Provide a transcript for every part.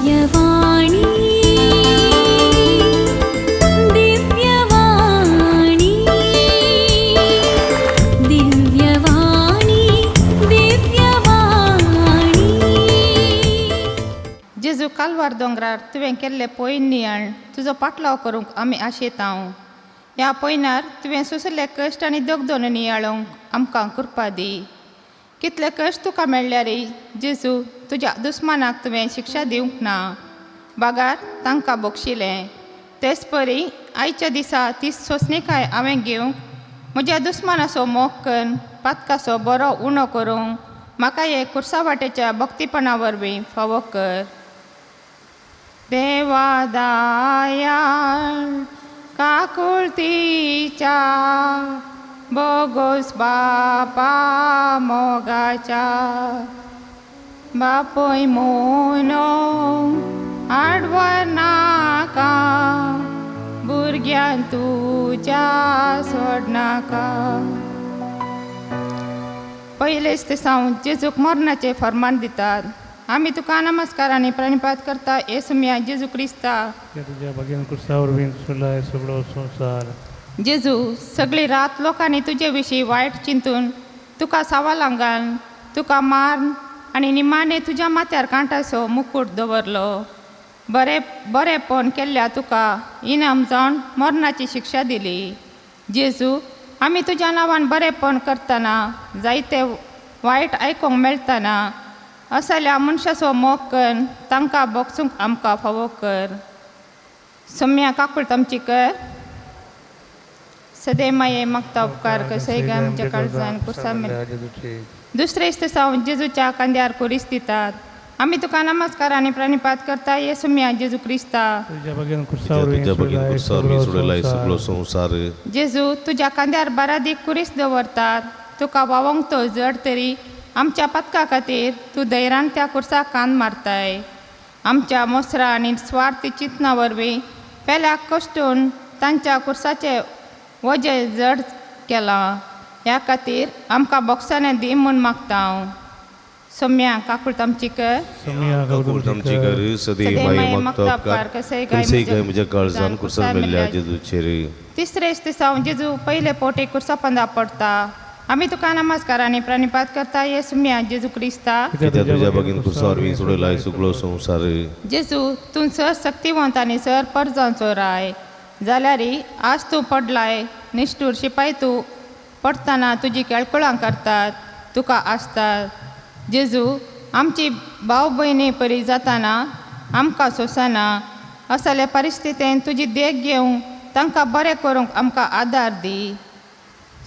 दिव्यवाणी दिव्यवाणी दिव्यवाणी दिव्यवाणी जेजू कालवार दोंगरार तुवें केल्ले पयन नियाळ तुजो पाटलाव करूंक आमी आशेतांव. ह्या पयनार तुवें सुसले कश्ट आनी दगदोन नियाळोवंक आमकां कृपा दी. कितले कश्ट तुका मेळ्ळ्यारय जेजू तुज्या दुस्मानाक तुवें शिक्षा दिवंक ना, बागार तांकां बक्षिलें. तेच परी आयच्या दिसा ती सोंसणीकाय हांवें घेवंक म्हज्या दुस्मानाचो मोग करून पातकाचो बरो उणो करूंक म्हाका हे कुर्सा वाटेच्या भक्तीपणा वरवीं फावो कर. देवा दयाळ काकुळतीच्या बोगोस बापा मोगाच्या बापोय मोनो आडवर नाका भुरग्यां तुज्या सोडनाका. पयलेच ते सावन जेजूक मरणाचे फर्मान दितात. आमी तुका नमस्कार आनी प्रणिपात करता येसुमिया जेजू क्रिस्ता. तुझ्या भगिन कुर्सावर बीन सुलाय सगळो संसार. जेजू सगळी रात लोकांनी तुजे विशीं वायट चिंतून तुका सावालां घालन तुका मारन आनी निमाणे तुज्या माथ्यार कांटाचो मुकूट दवरलो. बरेपण केल्ल्या तुका इनाम जावन मरणाची शिक्षा दिली. जेजू आमी तुज्या नांवान बरेपण करतना जायते वायट आयकूंक मेळटना असल्या मनशाचो मोग करून तांकां बोगसूंक आमकां फावो कर. सोम्या काकूळ तामची कर. सदैव माये मागता उपकार कसय गा म्हज्या काळजान कुर्सा दुसरे सावन जेजूच्या कांद्यार कुरीस दितात. आमी तुका नमस्कार आनी प्रणिपात करता येसुमिया जेजू क्रिस्ता. तुझ्या भगिन कुर्सावर बीन सुलाय सगळो संसार. जेजू तुज्या कांद्यार बारादीक कुरीस दवरतात. तुका वावोंक तो जड तरी आमच्या पतका खातीर तूं धैर्यान त्या कुर्साक कान मारताय. आमच्या मोसरा आनी स्वार्थी चिंतना वरवीं पेल्याक कश्टून तांच्या कुर्साचे वजें जड केलां. ह्या खातीर आमकां बोगसाणें दी म्हूण मागता हांव. सोम्या काकूळ तामची कर. सदैव माये मागता उपकार कसय गाय म्हज्या काळजान कुर्सा मेल्ल्या जेजूचेर. तिसरेच दिसा जेजू पयले पोटे कुर्सा पंदा पडटा. आमी तुका नमस्कार आनी प्रणिपात करता येसुमिया जेजू क्रिस्ता. तुझ्या भगिन कुर्सावर बीन सोडलाय सगळो संसार. जेजू तूं सर शक्तिवंत आनी सर परजांचो राय जाल्यारय आज तूं पडलाय निश्ठूर शिपाय तूं पडटना तुजी केळकुळां करतात तुका आसतात. जेजू आमची भाव भयणी परी जाताना आमकां सोंसना असल्या परिस्थितीन तुजी देख घेवंक तांकां बरें करूंक आमकां आदार दी.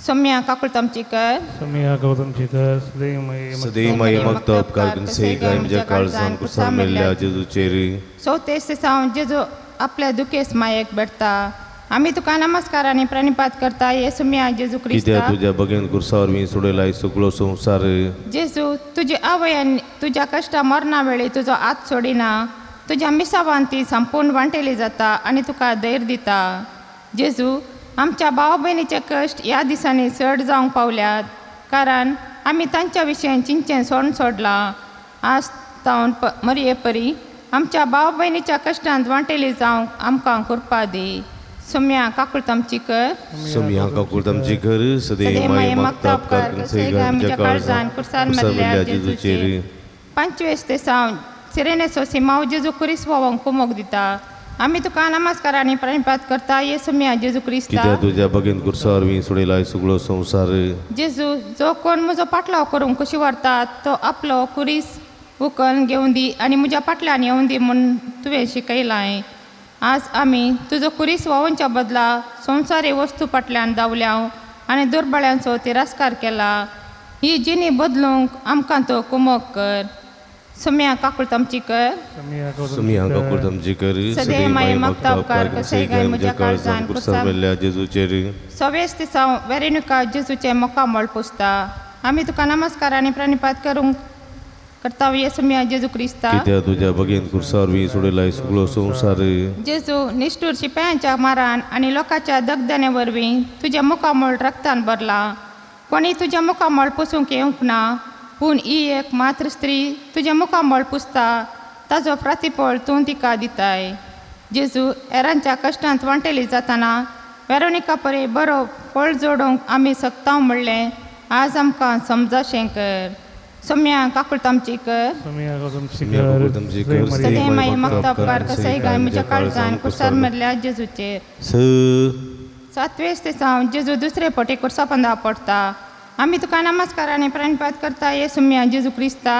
सोम्या काकूळ तामची कर. सदैव माये मागता उपकार कसय गाय म्हज्या काळजान कुर्सा मेल्ल्या जेजूचेर. चवथेच सावन जेजू आपल्या दुखेस मायेक भेटता. आमी तुका नमस्कार आनी प्रणिपात करता येसुमिया जेजू क्रिस्ता. तुझ्या भगिन कुर्सावर बीन सोडलाय सगळो संसार. जेजू तुजी आवयान तुज्या कश्टा मरणा वेळी तुजो हात सोडिना. तुज्या मिसावान ती संपूर्ण वांटेली जाता आनी तुका धैर्य दिता. जेजू आमच्या भाव भयणीचे कश्ट ह्या दिसांनी चड जावंक पावल्यात कारण आमी तांच्या विशयी चिंचें सोडलां. आज तावन मरये परी आमच्या भाव भयणीच्या कश्टांत वांटेली जावंक आमकां कृपा दी. सोम्या काकूळ तामची कर. सोम्या काकूळ तामची कर. सदैव माये मागता उपकार कसय गाय म्हज्या काळजान कुर्सा मेल्ल्या जेजूचेर. पंचवेस ते सावन सिरेनेचो सिमाव जेजू कुरीस वोवंक कुमोग दिता. आमी तुका नमस्कार आनी प्रणिपात करता येसुमिया जेजू क्रिस्ता. तुझ्या भगिन कुर्सावर बीन सोडलाय सगळो संसार. जेजू जो कोण म्हजो पाटलाव करूंक कशी व्हरतात तो आपलो कुरीस उखलून घेवन दी आनी म्हज्या फाटल्यान येवन दी म्हूण तुवें शिकयलाय. आज आमी तुजो कुरीस व्होवच्या बदला संवसारी वस्तू फाटल्यान धांवल्या आनी दुर्बळ्यांचो तिरस्कार केला. ही जिणी बदलूंक आमकां तो कुमोग कर. सोम्या काकूळ तामची कर. सोम्या काकूळ तामची कर. सदैव माये मागता उपकार कसय गाय म्हज्या काळजान कुर्सा मेल्ल्या जेजूचेर. सवेस दिसा वेरेनुका जेजूचे मोकामोळ पुसता. आमी तुका नमस्कार आनी प्रणिपात करूंक करता येसुमिया जेजू क्रिस्ता. तुझ्या भगिन कुर्सावर बीन सोडलाय सगळो संसार. जेजू निश्ठूर शिपायांच्या मारान आनी लोकांच्या दगदने वरवीं तुज्या मुखामोळ रक्तान भरला. कोणी तुज्या मुखामोळ पुसूंक येवंक ना पूण ही एक मात्र स्त्री तुज्या मुखामोळ पुसता ताजो प्रतिफळ तूं तिका दिताय. जेजू हेरांच्या कश्टांत वांटेली जाताना वेरोनिका परी बरो फळ जोडूंक आमी सकतांव म्हणलें आज आमकां समजाशें कर. सोम्या काकुळतामची कर. सदैव माई मागता उपकार कसोय घाय म्हज्या काळजान कुर्सार मदल्या जेजूचेर. 7 ते सावन जेजू दुसरे फावटी कुर्सा पंदा पडटा. आमी तुका नमस्कारांनी प्रणिपात करता येसुम्या जेजू क्रिस्ता.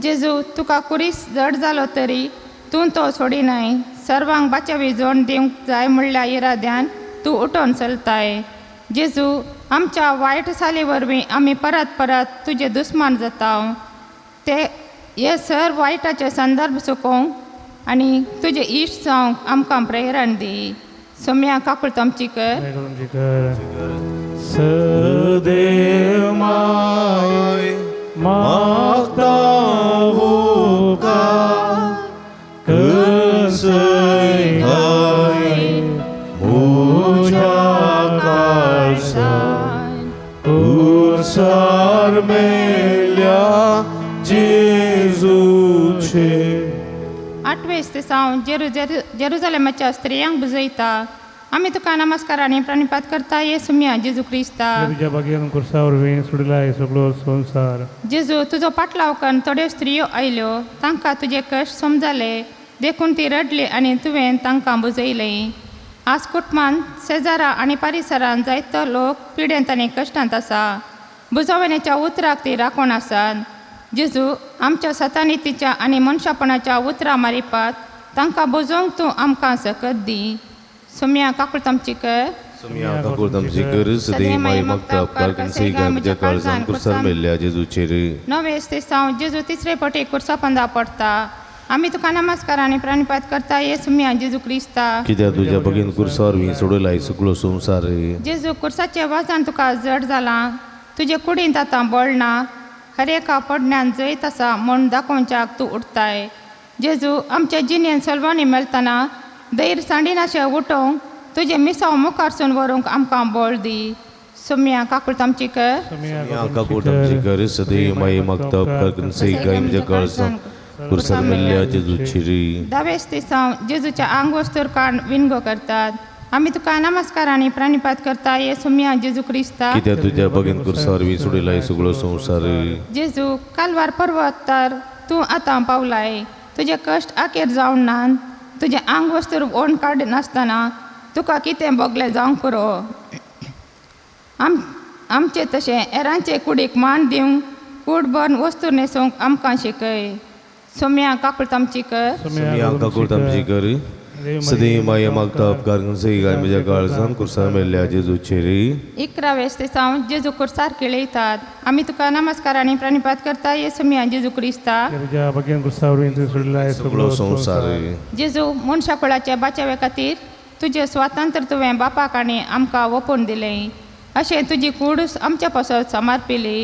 जेजू तुका कुरीस जड जालो तरी तूं तो सोडिनाय. सर्वांक बाच्यावी जोड दिवंक जाय म्हणल्या इराद्यान तूं उठोन चलताय. जेजू आमच्या वायट साली वरवीं आमी परत परत तुजे दुस्मान जाता. ते हे सर वायटाचे संदर्भ सुकोवंक आनी तुजे इश्ट जावंक आमकां प्रेरण दी. सोम्या काकुळतामची कर. सदैव माय मागता उपकार कसोय घाय म्हज्या काळजान कुर्सार मेल्या जेजूचेर. 8 ते सावन जेरुजालेमाच्या स्त्रियांक बुजयता. आमी तुका नमस्कारांनी प्रणिपात करता येसुम्या जेजू क्रिस्ता. जेजू तुजो पाटलाव करून थोड्यो स्त्रियो आयल्यो. तांकां तुजे कश्ट समजले देखून ती रडली आनी तुवें तांकां बुजयलें. आज कुटुंबांत शेजारा आनी परिसरांत जायतो लोक पिडेंत आनी कश्टांत आसा. बुजवणेच्या उतराक ती राखून आसात. जेजू आमच्या सतानितीच्या आनी मनशापणाच्या उतरां मारिपात तांकां बुजोवंक तूं आमकां सकत दी. सोम्या काकुळतामची कर. सदैव माई मागता उपकार कसोय घाय म्हज्या काळजान कुर्सार मेल्ल्या जेजूचेर. 9 ते सावन जेजू तिसरे फावटी कुर्सा पंदा पडटा. आमी तुका नमस्कारांनी प्रणिपात करता येसुम्या जेजू क्रिस्ता. कित्याक तुज्या बगीन कुर्सार वी सोडलाय सगळो संवसार. जेजू कुर्साचे वाजान तुका जड जालां. तुजे कुडींत आतां बळ ना. हरेका पडण्यान जैत आसा म्हूण दाखोवच्याक तूं उठताय. जेजू आमच्या जिणेन सलवानी मेळटना दैर सांडिनाशे उठोवंक तुजे मिसांव मुखारसून व्हरूंक आमकां बळ दी. सोम्या काकुळतामची कर. सदैव माई मागता उपकार कसोय घाय म्हज्या काळजान कुर्सार मेल्ल्या जेजूचेर. 10 ते सावन जेजूच्या आंग वस्तूर काण विनगो करतात. आमी तुका नमस्कारांनी प्रणिपात करता येसुम्या जेजू क्रिस्ता. कित्याक तुज्या बगीन कुर्सार वी सोडलाय सगळो संवसार. जेजू कालवार पर्वत तर तूं आतां पावलाय. तुजे कश्ट आखेर जावन नात. तुजे आंग वस्तूर ओण काड नासतना तुका कितें बोगलें जावंक पुरो. आमचे तशें हेरांचे कुडीक मान दिवंक कूड बन वस्तू न्हेसोवंक आमकां शिकय. सोम्या काकुळतामची कर. सदैव माई मागता उपकार कसोय घाय म्हज्या काळजान कुर्सार मेल्ल्या जेजूचेर. 11 ते सावन जेजू कुर्सार केळयतात. आमी तुका नमस्कारांनी प्रणिपात करता येसुम्या जेजू क्रिस्ता. सगळो संवसार. जेजू मनशाकुळाच्या बाचावे खातीर तुजें स्वातंत्र्य तुवें बापाक आनी आमकां ओपून दिलें. अशें तुजी कूड आमच्या पासत समर्पिली.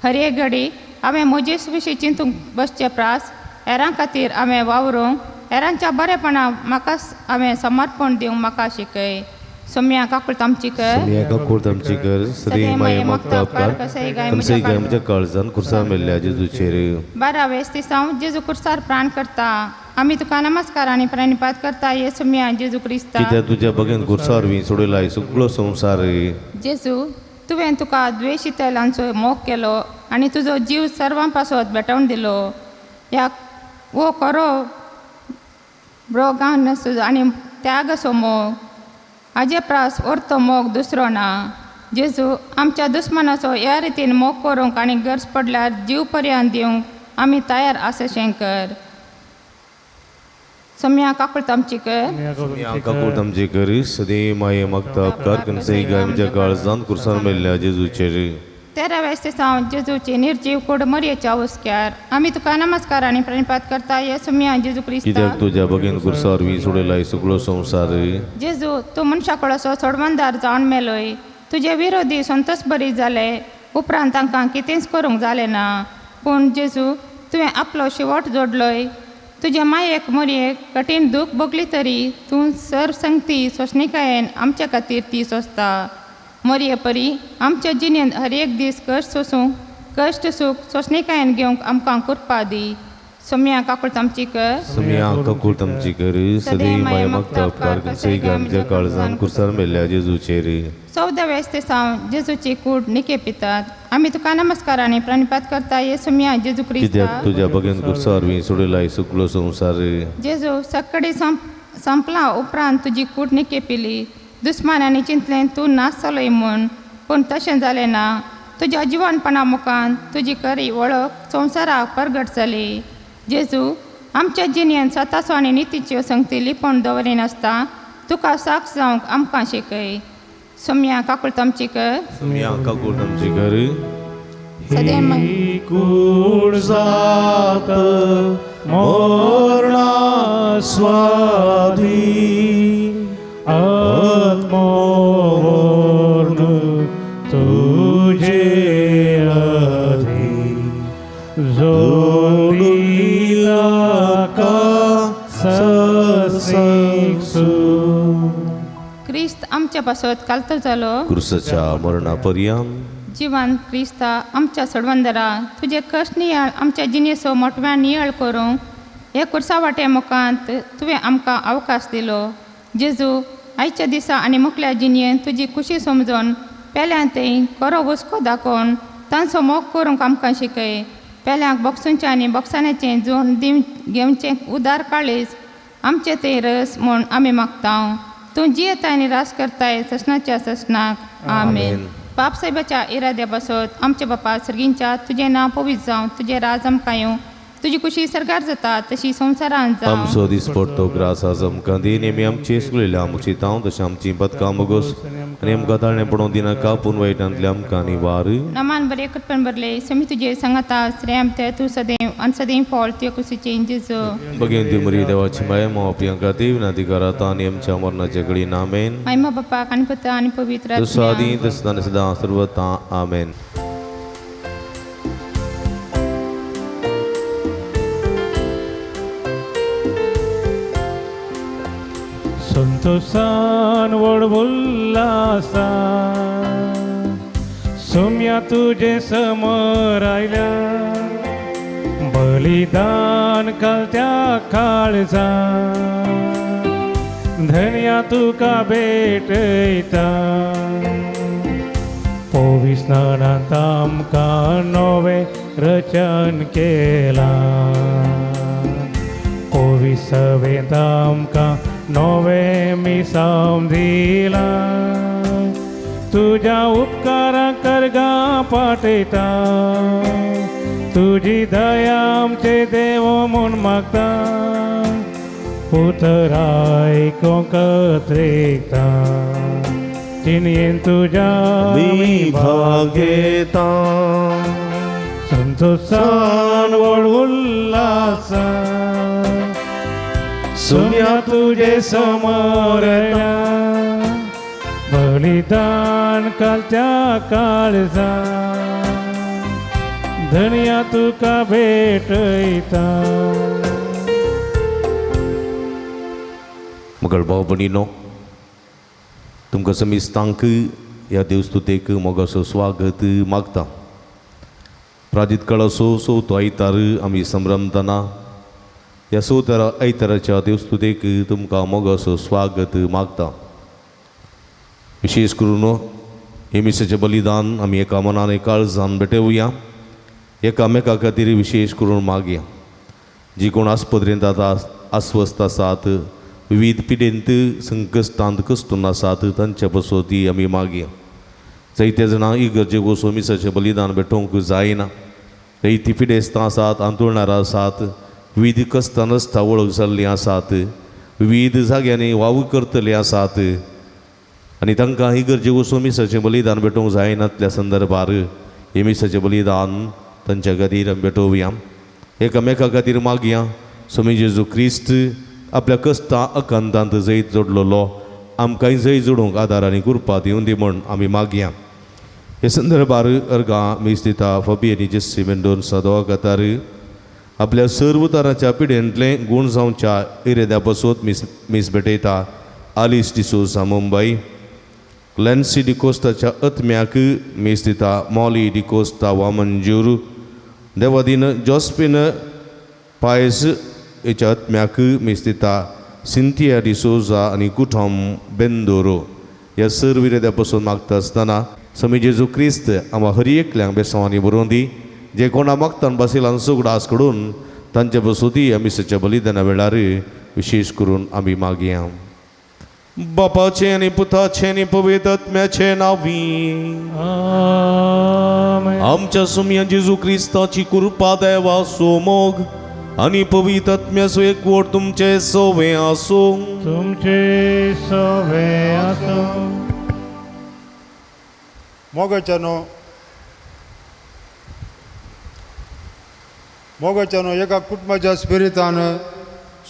हर एक घडी हांवें म्हजेच विशीं चिंतूंक बसचें प्रास. हेरां खातीर हांवें वावरूंक हेरांच्या बरेपणा म्हाका हांवें समर्पण दिवंक म्हाका शिकय. सोम्या काकुळतामची कर. सदैव माई मागता उपकार कसोय घाय म्हज्या काळजान कुर्सार मेल्ल्या जेजूचेर. 12 ते सावन जेजू कुर्सार प्राण करता. आमी तुका नमस्कारांनी प्रणिपात करता येसुम्या जेजू क्रिस्ता. कित्याक तुज्या बगीन कुर्सार वी सोडलाय सगळो संवसार. जेजू तुवें तुका द्वेषितलांचो मोग केलो आनी तुजो जीव सर्वां पासत भेटोवन दिलो. ह्या वो खरो ब्रोगान आनी त्यागाचो मोग. हाजे प्रास ओर्तो मोग दुसरो ना. जेजू आमच्या दुस्मनाचो ह्या रितीन मोग करूंक आनी गरज पडल्यार जीव पर्यंत दिवंक आमी तयार आसचें कर. सोम्या काकुळतामची कर. सदैव माई मागता उपकार कसोय घाय म्हज्या काळजान कुर्सार मेल्ल्या जेजूचेर. 13 ते सावन जेजूची निर्जीव कूड मरयेच्या उस्क्यार. आमी तुका नमस्कारांनी प्रणिपात करता येसुम्या जेजू क्रिस्ता. कित्याक तुज्या बगीन कुर्सार वी सोडलाय सगळो संवसार. जेजू तूं मनशाकुळाचो सोडवणदार जावन मेलोय. तुजे विरोधी संतोश बरी जाले उपरांत तांकां कितेंच करूंक जालें ना. पूण जेजू तुवें आपलो शेवट जोडलोय. तुजे मायेक मरयेक कठीण दूख भोगली तरी तूं सर संगती सोंसणिकायेन आमचे खातीर ती सोंसता. मरये परी आमच्या जिणेंत हर एक दीस कश्ट सोसूंक कश्ट सुख सोसणीकायेन घेवंक आमकां करपा दी. सोम्या काकूळ तामची कर सम्या ककुल तमची कर सदी माय मागता उपकार कर सई आमच्या काळजान कुर्सार मेल्ल्या जेजूचेर. 14 सावन जेजूची कूड निके पितात. आमी तुका नमस्कार आनी प्रणिपात करता ये सोम्या जेजू कित्याक क्रिस्ता. तुज्या बगेन कुर्सार सोडिलाय सुकलो संवसार. जेजू सकाळी संपला उपरांत तुजी कूड निके पिली. दुस्मानांनी चिंतलें तूं नासतलोय म्हूण, पूण तशें जालें ना. तुज्या जिवनपणा मुखान तुजी खरी वळख संवसाराक परगट जाली. जेजू आमच्या जिणेंत सताचो आनी नितीच्यो संगती लिपोवन दवरिनासता तुका साक्ष जावंक आमकां शिकय. सोम्या काकूळ तामची कर सम्या ककुल तमची कर सदैव ही कूड जात मोरणा स्वाधी आत्मोर्ण तुझे आधी जोडीला का ससेक्सू. क्रिस्त आमच्या पासत कालतो जालो. क्रुसाच्या मरणापर्यंत जिवन क्रिस्ता आमच्या सडवंदरा तुजे कश्ट नियाळ आमच्या जिणेचो मोठव्यान नियाळ करूंक हे कुर्सा वाटे मुखांत तुवें आमकां अवकाश दिलो. जेजू आयच्या दिसा आनी मुखल्या जिणेन तुजी खुशी समजून पेल्यांत खरो हुस्को दाखोवन तांचो मोग करूंक आमकां शिकय. पेल्यांक बॉक्सूंचें आनी बॉक्सांचें जोड घेवचें उदार काळीज आमचे ते रस म्हूण आमी मागता. तूं जियेताय आनी रास करताय ससनाच्या ससनाक आमेन. बाप साहेबाच्या इराद्या बसत आमचे बापा सर्गींच्या तुजें नांव पवित्र जावं, तुजें राज आमकां येवं, तुजी खुशी सरकार जाता तशी संवसारांत जावं. आमचो दीस पडतो ग्रास आज आमकां दी. नेमी आमची सुकलेल्या आमची तांव तशें आमची बदकां मोगोस आनी आमकां ताळणें पडोवन दिनाका पूण वायटांतले आमकां निवार. नमान बरें करपण बरले समी तुजे सांगाता श्रेम ते तूं सदैव आनी सदैव फॉल तुजे कुशीचे जेजू. बगेन ती मरी देवाची माय माव प्रियंका ती विनाती कराता आनी आमच्या मरणाच्या घडीन आमेन. महिमा बापाक आनी पुता आनी पवित्र तसा आत्म्या. दी तसताना सदां सर्वता आमेन. संतोषान वळवुल्लासा सोम्या तुझे समोर आयल्या. बलिदान कालत्या काळजा धन्या तुका भेटयता. पोवीस स्नानांत आमकां नवे रचन केला. पोवीस सवेंत आमकां नवे मिसाम दिला. तुझ्या उपकाराक करगा पाटयता. तुजी दया आमचे देव म्हूण मागता. उतराय कोंकत्रेकता जिणेन तुज्या मी भाग घेता. संतोषान वळवुल्लासा सोम्या तुझे समोर आयल्या. बलिदान कालच्या काळजा धन्या तुका भेटयता. मगळ भाव भयणीनो, तुमकां समिस्तांक ह्या देवस्तुतेक मोगाचो स्वागत मागता. प्राजीत काळाचो चवथो आयतार आमी संभ्रमतना ह्या चवथ्या आयताराच्या देवस्तुतेक तुमकां मोगाचो स्वागत मागता. विशेश करून हे मिसाचें बलिदान आमी एका मनान काळजान भेटवया. एकामेका खातीर विशेष करून मागया. जी कोण आस्पत्रेंत आतां अस्वस्थ आसात, विविध पिडेंत संकश्टांत कश्टून आसात, तांच्या बसोती आमी मागया. जायत्या जाणां इगर्जेक वचून मिसाचें बलिदान भेटोवंक जायना. जायतीं पिडेस्तां आसात, आंतोळणारां आसात, विविध कश्टां नश्टां वळख जाल्लीं आसात, विविध जाग्यांनी वाव करतले आसात आनी तांकां इगर्जेक वचून मिसाचें बलिदान भेटोवंक जायनातल्या संदर्भार हे मिसाचें बलिदान तांच्या खातीर आमी भेटोवया. एकामेका खातीर मागया. स्वामी जेजू क्रिस्त आपल्या कश्टां अकांतांत जैत जोडलेलो आमकांय जैत जोडूंक आदार आनी कृपा दिवूं दी म्हूण आमी मागया. हे संदर्भार अर्गा मेस्तिता फबी आनी जेस्सी मेंडोन सादवा कातार आपल्या सर्व तरांच्या पिडेंतले गूण जावच्या इरेद्या बसोत मीस भेटयता. आलिस डिसोसा मुंबय, लॅन्सी डिकोस्टाच्या आत्म्याक मीस दिता मॉली डिकोस्टा वामंजूर देवादीन जॉस्पिन पायस हेच्या आत्म्याक मीस दिता सिंथिया डिसोजा आनी कुठम बेंदोरो ह्या सर्विरेद्यापासून मागता आसतना समी जेजू क्रिस्त आम्हा हर एकल्यांक बेसांवांनी बरोवन दी जे कोणा मागतान बासिलान सुगडास कडून तांचे बसोती मिसाच्या बलिदाना वेळार विशेष करून आमी मागया. बापाचे आनी पुताचे आनी पवित्र आत्म्याचे नांवी आमेन. आमच्या सुम्या जेजू क्रिस्ताची कृपा देवा सोमोग आनी पवित्र आत्म्याचो एकवट तुमचे सोवे आसूं. तुमचे सवे आसूं. मोगाच्यानो एका कुटुंबाच्या स्पिरितान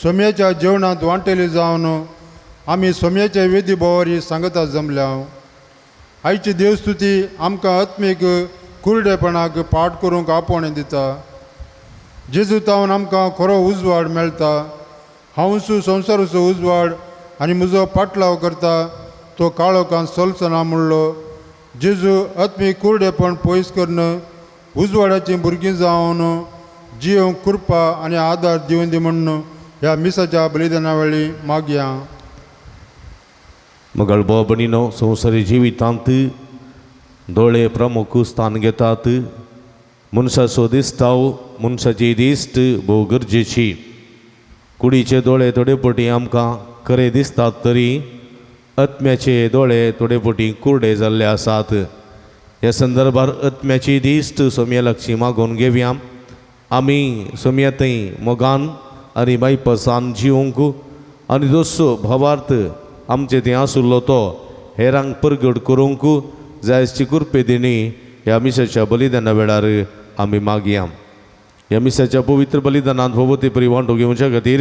सोम्याच्या जेवणात वांटेली जावन आमी सोम्याच्या वेदी बोवारी सांगता जमल्या. आयची देवस्तुती आमकां आत्मीक कुरडेपणाक पाठ करूंक आपोवणें दिता. जेजू तावन आमकां खरो उजवाड मेळटा. हांवसू संवसाराचो उजवाड आनी म्हजो पाटलाव करता तो काळोखान चलचना म्हणलो. जेजू आत्मीक कुरडेपण पयस करून उजवाडाचीं भुरगीं जावन जियोंक कृपा आनी आदार दिवन दी म्हणून ह्या मिसाच्या बलिदाना वेळी मागया. मगळ बोबणीनो संवसारी जिवितांत दोळे प्रमुख स्थान घेतात. मनशाचो दिसताव मनशाची दिश्ट भोव गरजेची. कुडीचे दोळे थोडे पटी आमकां खरे दिसतात तरी आत्म्याचे दोळे थोडे पटी कुरडे जाल्ले आसात. ह्या संदर्भार आत्म्याची दिश्ट सोम्या लागची मागोवन घेवया. आमी सोम्या थंय मोगान आनी बायपासान जिवंक आनी दोसो भावार्थ आमचे थंय आसुल्लो तो हेरांक परगट करूंक जायची कृपे दिनी ह्या मिसाच्या बलिदाना वेळार आमी मागया. ह्या मिसाच्या पवित्र बलिदानांत भोवती परी वांटो घेवच्या खातीर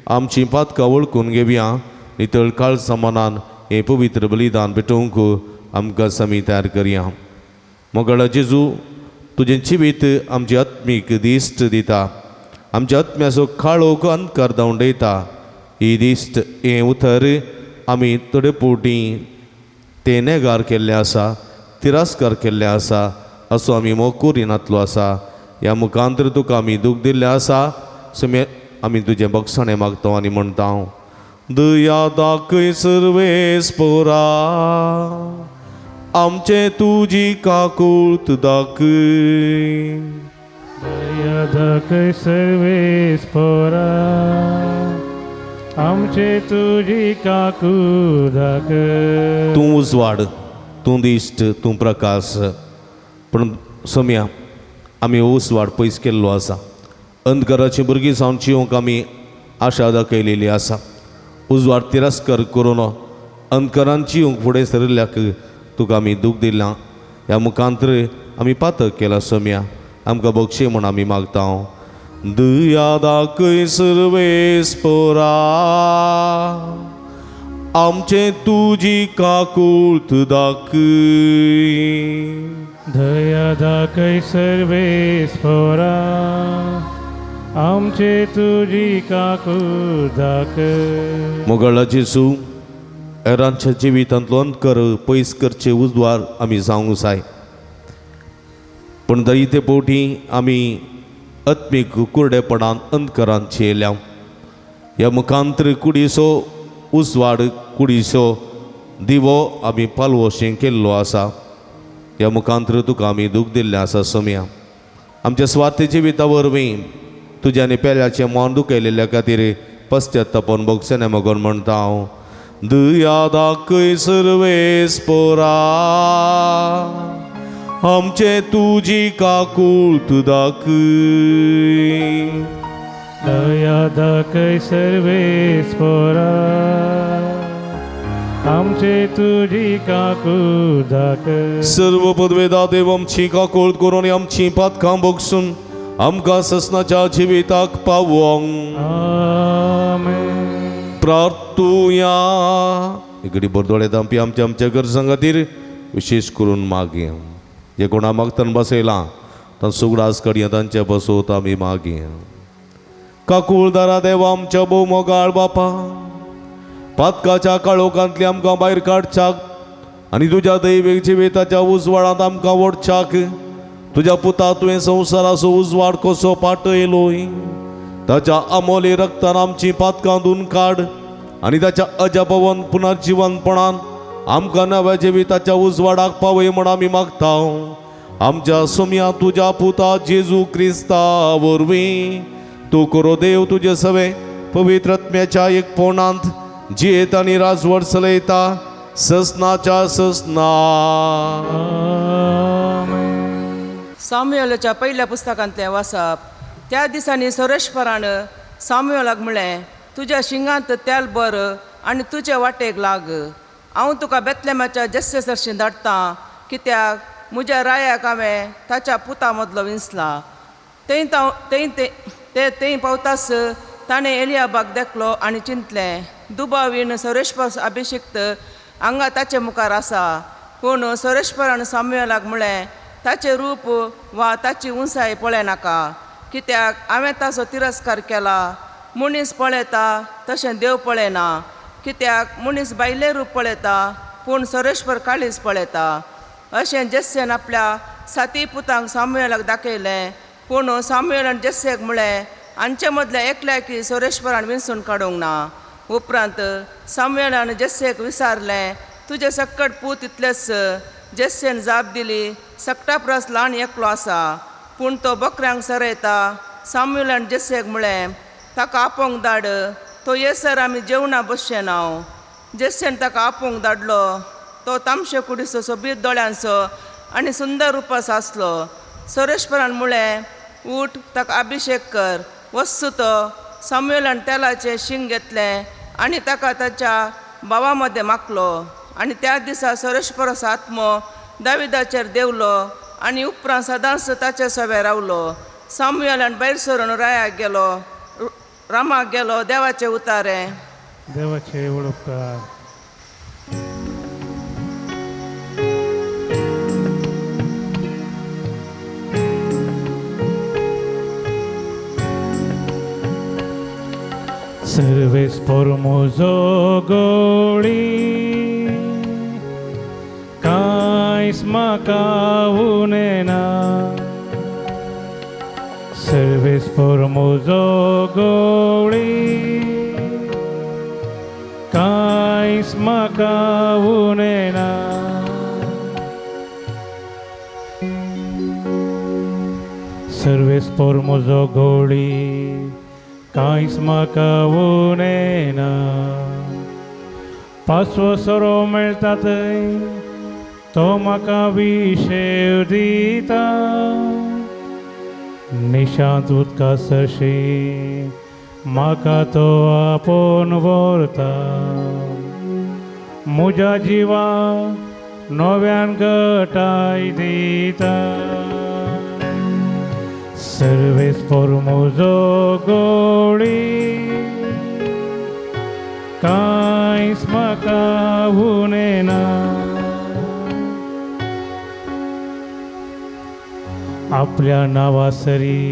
आमची पातकां वळखून घेवया. नितळ काळ समानान हें पवित्र बलिदान पेटोवंक आमकां समी तयार करया. मोगळा जेजू तुजें जिवीत आमची आत्मीक दिश्ट दिता. आमच्या आत्म्याचो काळोख अंधकार धांवडयता. ही दिश्ट हें उतर आमी थोडे फावटी तें नेगार केल्लें आसा, तिरस्कार केल्लें आसा असो आमी मोग करिनातलो आसा. ह्या मुखांतर तुका आमी दूख दिल्लें आसा. समे आमी तुजें बक्षणें मागता आनी म्हणटा दया दाखय सर्वेस्परा आमचे तुजी काकूळट दाखय. दया दाखय सर्वेस्परा आमचे तुजी काकूळट दाखय. तूं उजवाड, तूं दिश्ट, तूं प्रकाश. पूण सोम्या आमी उजवाड पयस केल्लो आसा. अंधकाराची भुरगीं जावन जिवंक आमी आशा दाखयलेली आसा. उजवाड तिरस्कार करून अंधकारान जिवंक फुडें सरिल्ल्याक तुका आमी दूख दिलां. ह्या मुखांतर आमी पातक केला सोम्या. आमकां बक्षी म्हूण आमी मागता. दया दाखय सर्वेस्परा आमचे तुजी काकूळट दाखय. दया दाखय सर्वेस्परा आमचे तुजी काकूळट दाखय. मोगळा जेजू हेरांच्या जिवितांतलो अंधकार पयस करचे उजवार आमी जावंक जाय. पूण जायते फावटी आमी आत्मीक कुरडेपणान अंधकारांत जियेल्या. ह्या मुखांतर कुडीचो उजवाड, कुडीचो दिवो आमी पालवोशें केल्लो आसा. ह्या मुखांतर तुका आमी दूख दिल्लें आसा सोम्या. आमच्या स्वार्थी जिविता वरवीं तुज्या आनी पेल्याचें मन दुखयलेल्या खातीर पश्चात्तापोन बक्षणें मागोन म्हणटा हांव दया दाखय सर्वेस्परा आमचे तुजी काकूळट दाखय. दया दाखय सर्वेस्परा आमचे तुजी काकूळट दाखय. सर्व पदवेदा देव आमची काकूळट करून आमची पातकां बगसून आमकां ससनाच्या जिविताक पावोंक आमेन. प्रार्थुया. इकडी बरदोळे दांपी आमच्या गरजां खातीर विशेष करून मागया. जे कोणा मागतना बसयलां तां सुगडास कडया तांच्या बसोत आमी मागया. काकूळदारा देवा आमच्या भोव मोगाळ बापा, पातकाच्या काळोखांतली आमकां भायर काडच्याक आनी तुज्या दैवेक जिवेताच्या उजवाडांत आमकां ओडच्याक तुज्या पुता तुवें संवसाराचो उजवाड कसो पाटयलोय ताच्या अमोले रक्तान आमची पातकां धुवन काड आनी ताच्या अजपवन पुनर्जीवनपणान आमकां नव्या जिविताच्या उजवाडाक पावय म्हण आमी मागता आमच्या सुम्या तुज्या पुता जेजू क्रिस्ता वरवीं तूं करो देव तुजे सवे पवित्र आत्म्याच्या एकपणांत जियेत आनी राजवट चलयता ससनाच्या ससना. सामुएलाच्या पहिल्या पुस्तकांतलें वाचप. त्या दिसांनी सोरेश्वरान सामुएलाक म्हळें, तुज्या शिंगांत तेल भर आनी तुजे वाटेक लाग. हांव तुका बेतलेमाच्या जस्से सरशी धाडटां, कित्याक म्हज्या रायाक हांवें ताच्या पुता मदलो विंसला. थंय पावतास ताणें एलियाबाक देखलो आनी चिंतलें, दुबावीन सोरेश्वर अभिषिक्त हांगा ताचे मुखार आसा. पूण सोरेश्वरान सामुएलाक म्हळें, ताचें रूप वा ताची उंचाय पळयनाका, कित्याक हांवें ताचो तिरस्कार केला. मनीस पळयता तशें देव पळयना, कित्याक मनीस बायलें रूप पळयता पूण सोरेश्वर काळीज पळयता. अशें जेस्सेन आपल्या 7 पुतांक सामुएलाक दाखयलें. पूण सामुएलान जेस्सेक म्हळें, हांचे मदल्या एकल्याकी सोरेश्वरान विंसून काडूंक ना. उपरांत सामुएलान जेस्सेक विचारलें, तुजे सक्कट पूत इतलेच? जेस्सेन जाप दिली, सक्टा परस ल्हान एकलो आसा, पूण तो बकऱ्यांक सरयता. सामुएलान जेस्सेक म्हळें, ताका आपोवंक धाड, तो येसर आमी जेवणा बसचें नाव. जेस्सेन ताका आपोवंक धाडलो. तो तामशे कुडीचो सोबीत दोळ्यांचो आनी सुंदर रुपाचो आसलो. सोरेश्वरान म्हळें, उठ, ताका अभिषेक कर. वस्तू तो सामुएलान तेलाचें शींग घेतलें आनी ताका ताच्या भावा मदें मागलो. आनी त्या दिसा सोरेश्वराचो आत्मो दाविदाचेर देवलो आनी उपरांत सदांच ताचे सोबे रावलो. सामुएलान भायर सरून रामाक गेलो. देवाचे उतारे. देवाचे उपकार. Serves por mozo goli, cais macaunena. Serves por mozo goli, cais macaunena. Serves por mozo goli, cais macaunena. Pasło soro meltatei, to macavishe udita. Nishant utkasashi, makato apon vorta. Muja jiva novyan gatai dita. Serves por mozo goli, cais macaunena. आपल्या नावासरी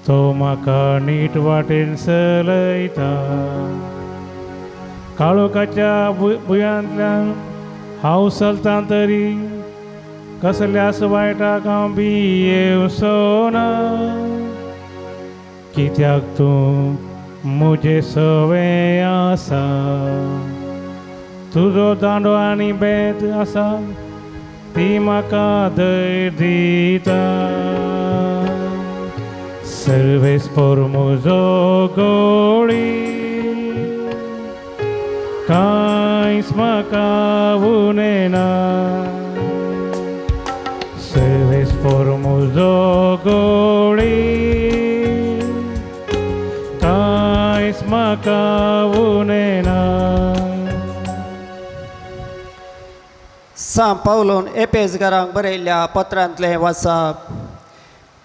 तो म्हाका नीट वाटेन चलयता. काळोखाच्या भुंयांतल्यान हांव चलतां तरी कसल्याच वायटाक हांव भियेवचो ना. कित्याक तूं म्हजें सवें आसा. तुजो दांडो आनी बेत आसा ती म्हाका धैर्य दिता. Serves por mozo goli, cais macaunena. Serves por mozo goli, cais macaunena. सांत पावलोन एपेसकारांक बरयल्ल्या पत्रांतलें वाचप.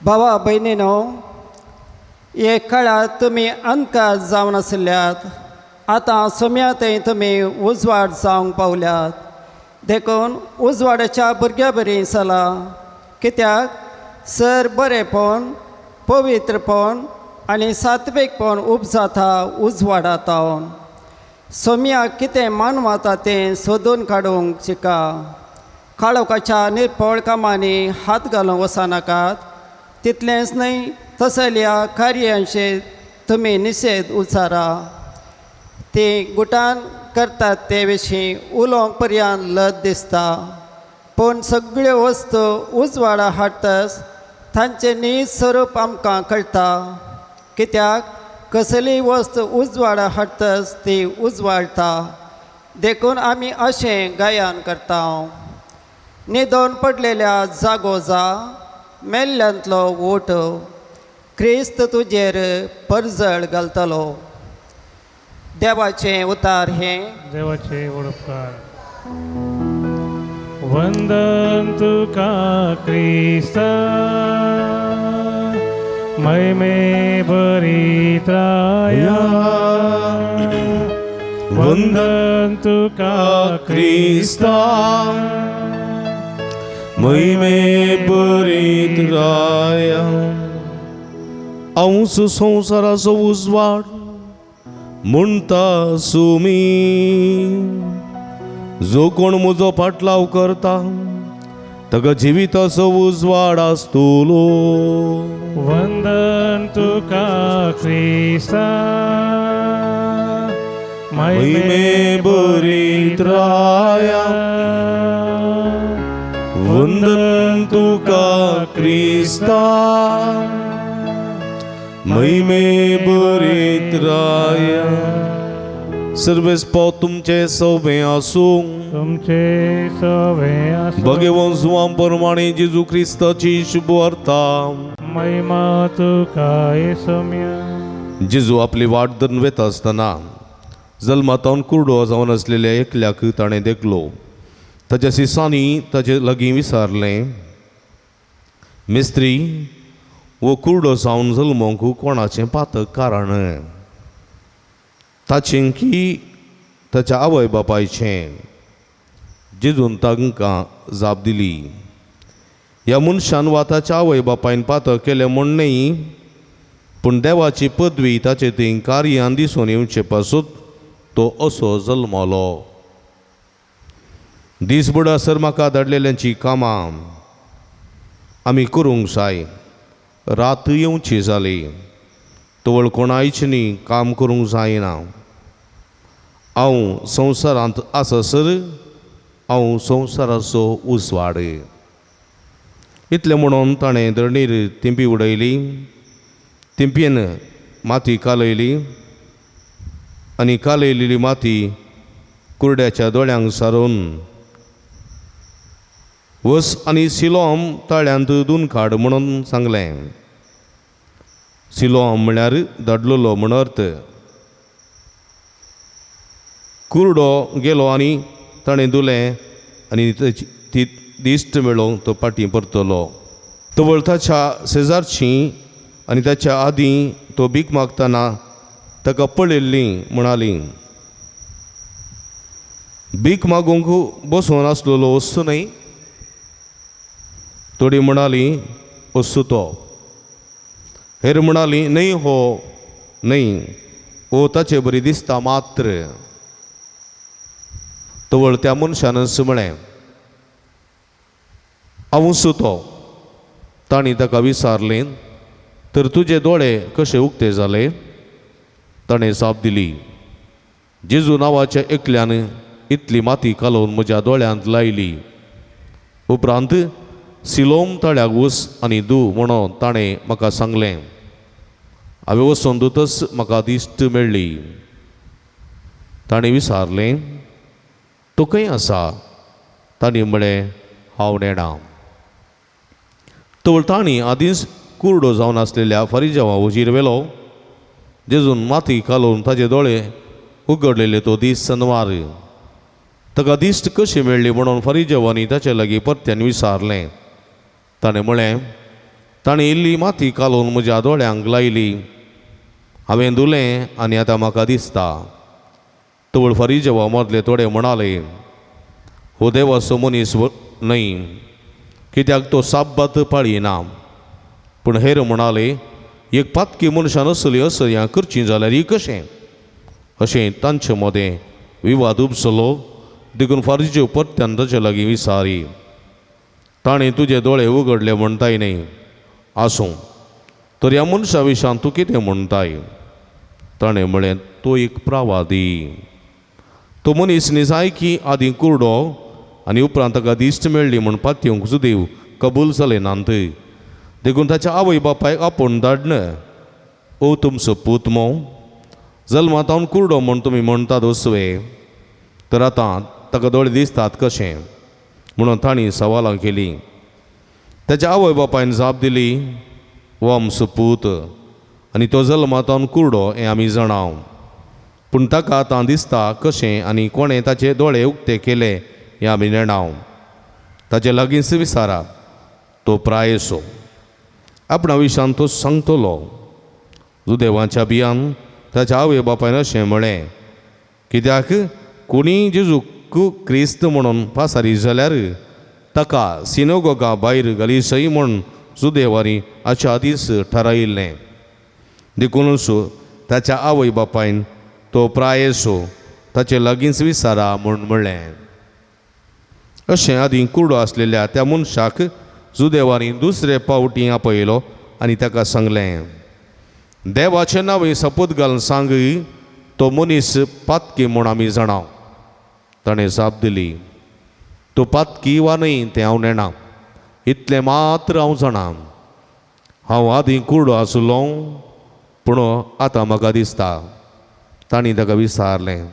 भावा भयणीनो, हे काळांत तुमी अंधकार जावन आशिल्ल्यात, आतां सुम्यातय तुमी उजवाड जावंक पावल्यात. देखून उजवाडाच्या भुरग्या बरी चला, कित्याक सर बरेपण, पवित्रपण आनी सात्वीकपण उपजाता उजवाडांतावन. सोम्या कितें मानवता तें सोदून काडूंक शिका. काळोखाच्या निर्फळ कामांनी हात घालूंक वचनाकात. तितलेंच न्हय, तसल्या कार्यांचे तुमी निशेध उचारा. ते गुटान करतात ते विशीं उलोवंक पर्यंत लज दिसता. पूण सगळ्यो वस्तू उजवाडा हाडटस तांचें नीज स्वरूप आमकां कळटा. कित्याक कसलीय वस्त उजवाडा हाडटस ती उजवाडटा. देखून आमी अशें गायन करता. न्हिदोन पडलेल्या जागो जा, मेल्ल्यांतलो ओट. क्रिस्त तुजेर परजळ घालतलो. देवाचें उतार हें. देवाचे ओळखकार. वंदन तुका क्रिस्ता, महिमे बरीत्राया. वंदन तुका क्रिस्ता, महिमे बरीत राया. अंश संसाराचो उजवाड म्हणटा सुमी. जो कोण म्हजो फाटलाव करता ताका जिविताचो उजवाड आसतलो. वंदन तुका क्रिस्ता, महिमे बरीत राया. वंदन तुका क्रिस्ता, महिमे बरीत राया. सर्वेस्पो तुमचे सवे आसूं. तुमचे सवे आसूं. भगवंत सुवां प्रमाणे जेजू क्रिस्ताची शुभ वार्ता. महिमा तुका येसुम्या. जेजू आपली वाट धरून वेता आसतना जल्मातावन कुर्डो जावन आसलेल्या एकल्याक ताणें देखलो. ताच्या सिसांनी ताचे लागीं विचारलें, मेस्त्री, वो कुर्डो जावन जल्मोंक कोणाचें पातक कारण? ताचें की ताच्या आवय बापायचें? जेजून तांकां जाप दिली, ह्या मनशान वा ताच्या आवय बापायन पातक केलें म्हूण न्हय, पूण देवाची पदवी ताचे थंय कार्यान दिसून येवचे पासून तो असो जल्मलो. दिसभर म्हाका धाडलेल्यांची कामां आमी करूंक जाय. रात येवची जाली तवळ कोणायचें न्ही काम करूंक जायना. हांव संवसारांत आससर हांव संवसाराचो उजवाड. इतलें म्हणून ताणें धरणीर तिंपी उडयली. तिंपयेन माती कालयली आनी कालयलेली माती कुर्ड्याच्या दोळ्यांक सारून वस आनी सिलोम ताळ्यांत धुवन काड म्हणून सांगलें. सिलोम म्हळ्यार धाडलोलो म्हण अर्थ. कुर्डो गेलो आनी ताणें धुलें आनी ती दिश्ट मेळोवंक तो पाटी परतलो. तवळ ताच्या शेजारची आनी ताच्या आदीं तो भीक मागतना ताका पळयल्लीं म्हणालीं, भीक मागूंक बसून आसलेलो वस्तू न्हय? थोडी म्हणालीं, वस्तू तो. हेर म्हणालीं, न्हय हो न्हय, हो ताचे बरी दिसता मात्र. तवळ त्या मनशान म्हळें, हांव तो. तांणी ताका विचारलें, तर तुजे दोळे कशे उक्ते जाले? ताणें जाप दिली, जेजू नांवाच्या एकल्यान इतली माती कालोवन म्हज्या दोळ्यांत लायली. उपरांत सिलोम तळ्याक वच आनी धू म्हणून ताणें म्हाका सांगलें. हांवें वचून धुतच म्हाका दिश्ट मेळ्ळी. ताणें विचारलें, तो खंय आसा? ताणें म्हळें, हांव नेणा. तवळ तांणी आदींच कुर्डो जावन आसलेल्या फारिजांवा हुजीर व्हेलो. जेजून माती कालोवन ताजे दोळे उगडलेले तो दीस शेनवार. ताका दिश्ट कशी मेळ्ळी म्हणून फारिजांवांनी ताचे लागीं परत्यान विचारलें. ताणें म्हळें, ताणें इल्ली माती कालोवन म्हज्या दोळ्यांक लायली. हांवें धुलें आनी आतां म्हाका दिसता. तवळ फारिजांवा मदले थोडे म्हणाले, हो देवाचो मनीस न्हय, कित्याक तो साब्बात पाळिना. पूण हेर म्हणाले, एक पातकी मनशान असली असं ह्या करची जाल्यार ही कशें? अशें तांचे मदें विवाद उपसलो देखून फार्जीच्यो परत्यान ताचे लागीं विचारी. ताणें तुजे दोळे उगडले म्हणटाय न्ही. आसूं तर ह्या मनशा विशयान तूं कितें म्हणटाय? ताणें म्हळें तो एक प्रवादी. तो मनीस निजायकी आदीं कुरडो आनी उपरांत ताका दिश्ट मेळ्ळी म्हूण पातयेवंक सुदैव कबूल जाले नात. देखून ताच्या आवय बापायक आपूण धाडन. ओ तुमचो पूत मो जल्मांतावन कुरडो म्हूण तुमी म्हणटात उसवे, तर आतां ताका दोळे दिसतात कशें? म्हणून तांणी सवालां केलीं. ताच्या आवय बापायन जाप दिली, हो आमचो पूत आनी तो जल्मांतावन कुरडो हें आमी जाणाव. पूण ताका आतां दिसता कशें आनी कोणें ताचे दोळे उक्ते केले हें आमी नेणाव. ताचे लागींच विचारा, तो प्रायेसो. आपणा विशयान तो सांगतलो. सुदैवाच्या बियान ताच्या आवय बापायन अशें म्हळें, कित्याक कोणी जेजूक क्रिस्त म्हणून पासारी जाल्यार ताका सिनोगोगा भायर घालिसय म्हूण सुदैवानी हाच्या आदींच थारायिल्लें. देखूनच ताच्या आवय बापायन तो प्रायेसो ताचे लागींच विचारा म्हूण म्हणलें. अशें आदीं कुरडो आसलेल्या त्या मनशाक सुदैवानी दुसरे फावटी आपयलो आनी ताका सांगलें, देवाचें नांव सपूत घालून सांग, तो मनीस पातकी म्हूण आमी जाणाव. ताणें जाप दिली, तो पातकी वा न्हय तें हांव नेणा, इतलें मात्र हांव जाणा. हांव आदीं कुरडो आसलो पूण आतां म्हाका दिसता. तांणी ताका विचारलें,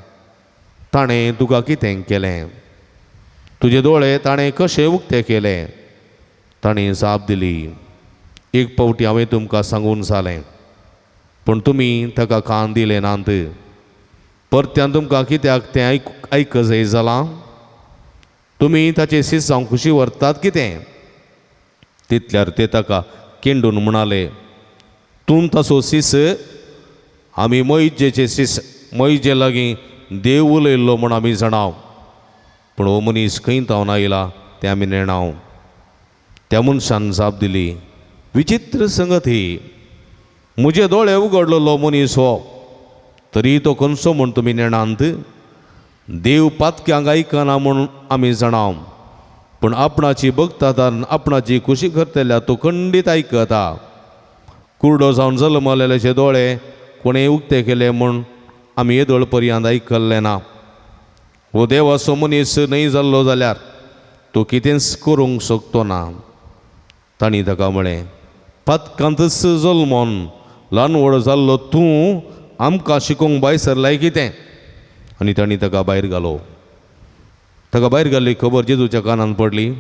ताणें तुका कितें केलें? तुजे दोळे ताणें कशे उक्ते केले? ताणें जाप दिली, एक फावटी हांवें तुमकां सांगून जालें, पूण तुमी ताका कान दिले नात. परत्यान तुमकां कित्याक तें आयक जाय जालां? तुमी ताचे सीस जावं खुशी व्हरतात कितें? तितल्यार ते ताका केंडून म्हणाले, तूं ताचो सीस आमी मोइजेचे सीस मोइजे लागीं देव उलयल्लो म्हूण आमी जाणाव. पूण हो मनीस खंय तावन आयला तें आमी नेणाव. त्या मनशान जाप दिली, विचित्र संगत ही, म्हजे दोळे उगडलेलो मनीस हो, तरी तो खंयचो म्हूण तुमी नेणांत? देव पातक्यांक आयकना म्हूण आमी जाणाव, पूण आपणाची भक्तात आपणाची खुशी करतल्या तो खंडीत आयकता. कुरडो जावन जल्मलेल्याचे दोळे कोणें उक्ते केले म्हूण आमी येदोळ पर्यंत आयकल्लें ना. हो देवाचो मनीस न्हय जाल्लो जाल्यार तो कितेंच करूंक शकतो ना. तांणी ताका म्हळें, पातकांतच जल्मोन ल्हान व्हड जाल्लो तूं आमकां शिकोवंक भायर सरलाय कितें? आनी तांणी ताका भायर घालो. ताका भायर घाल्ली खबर जेजूच्या कानान पडली.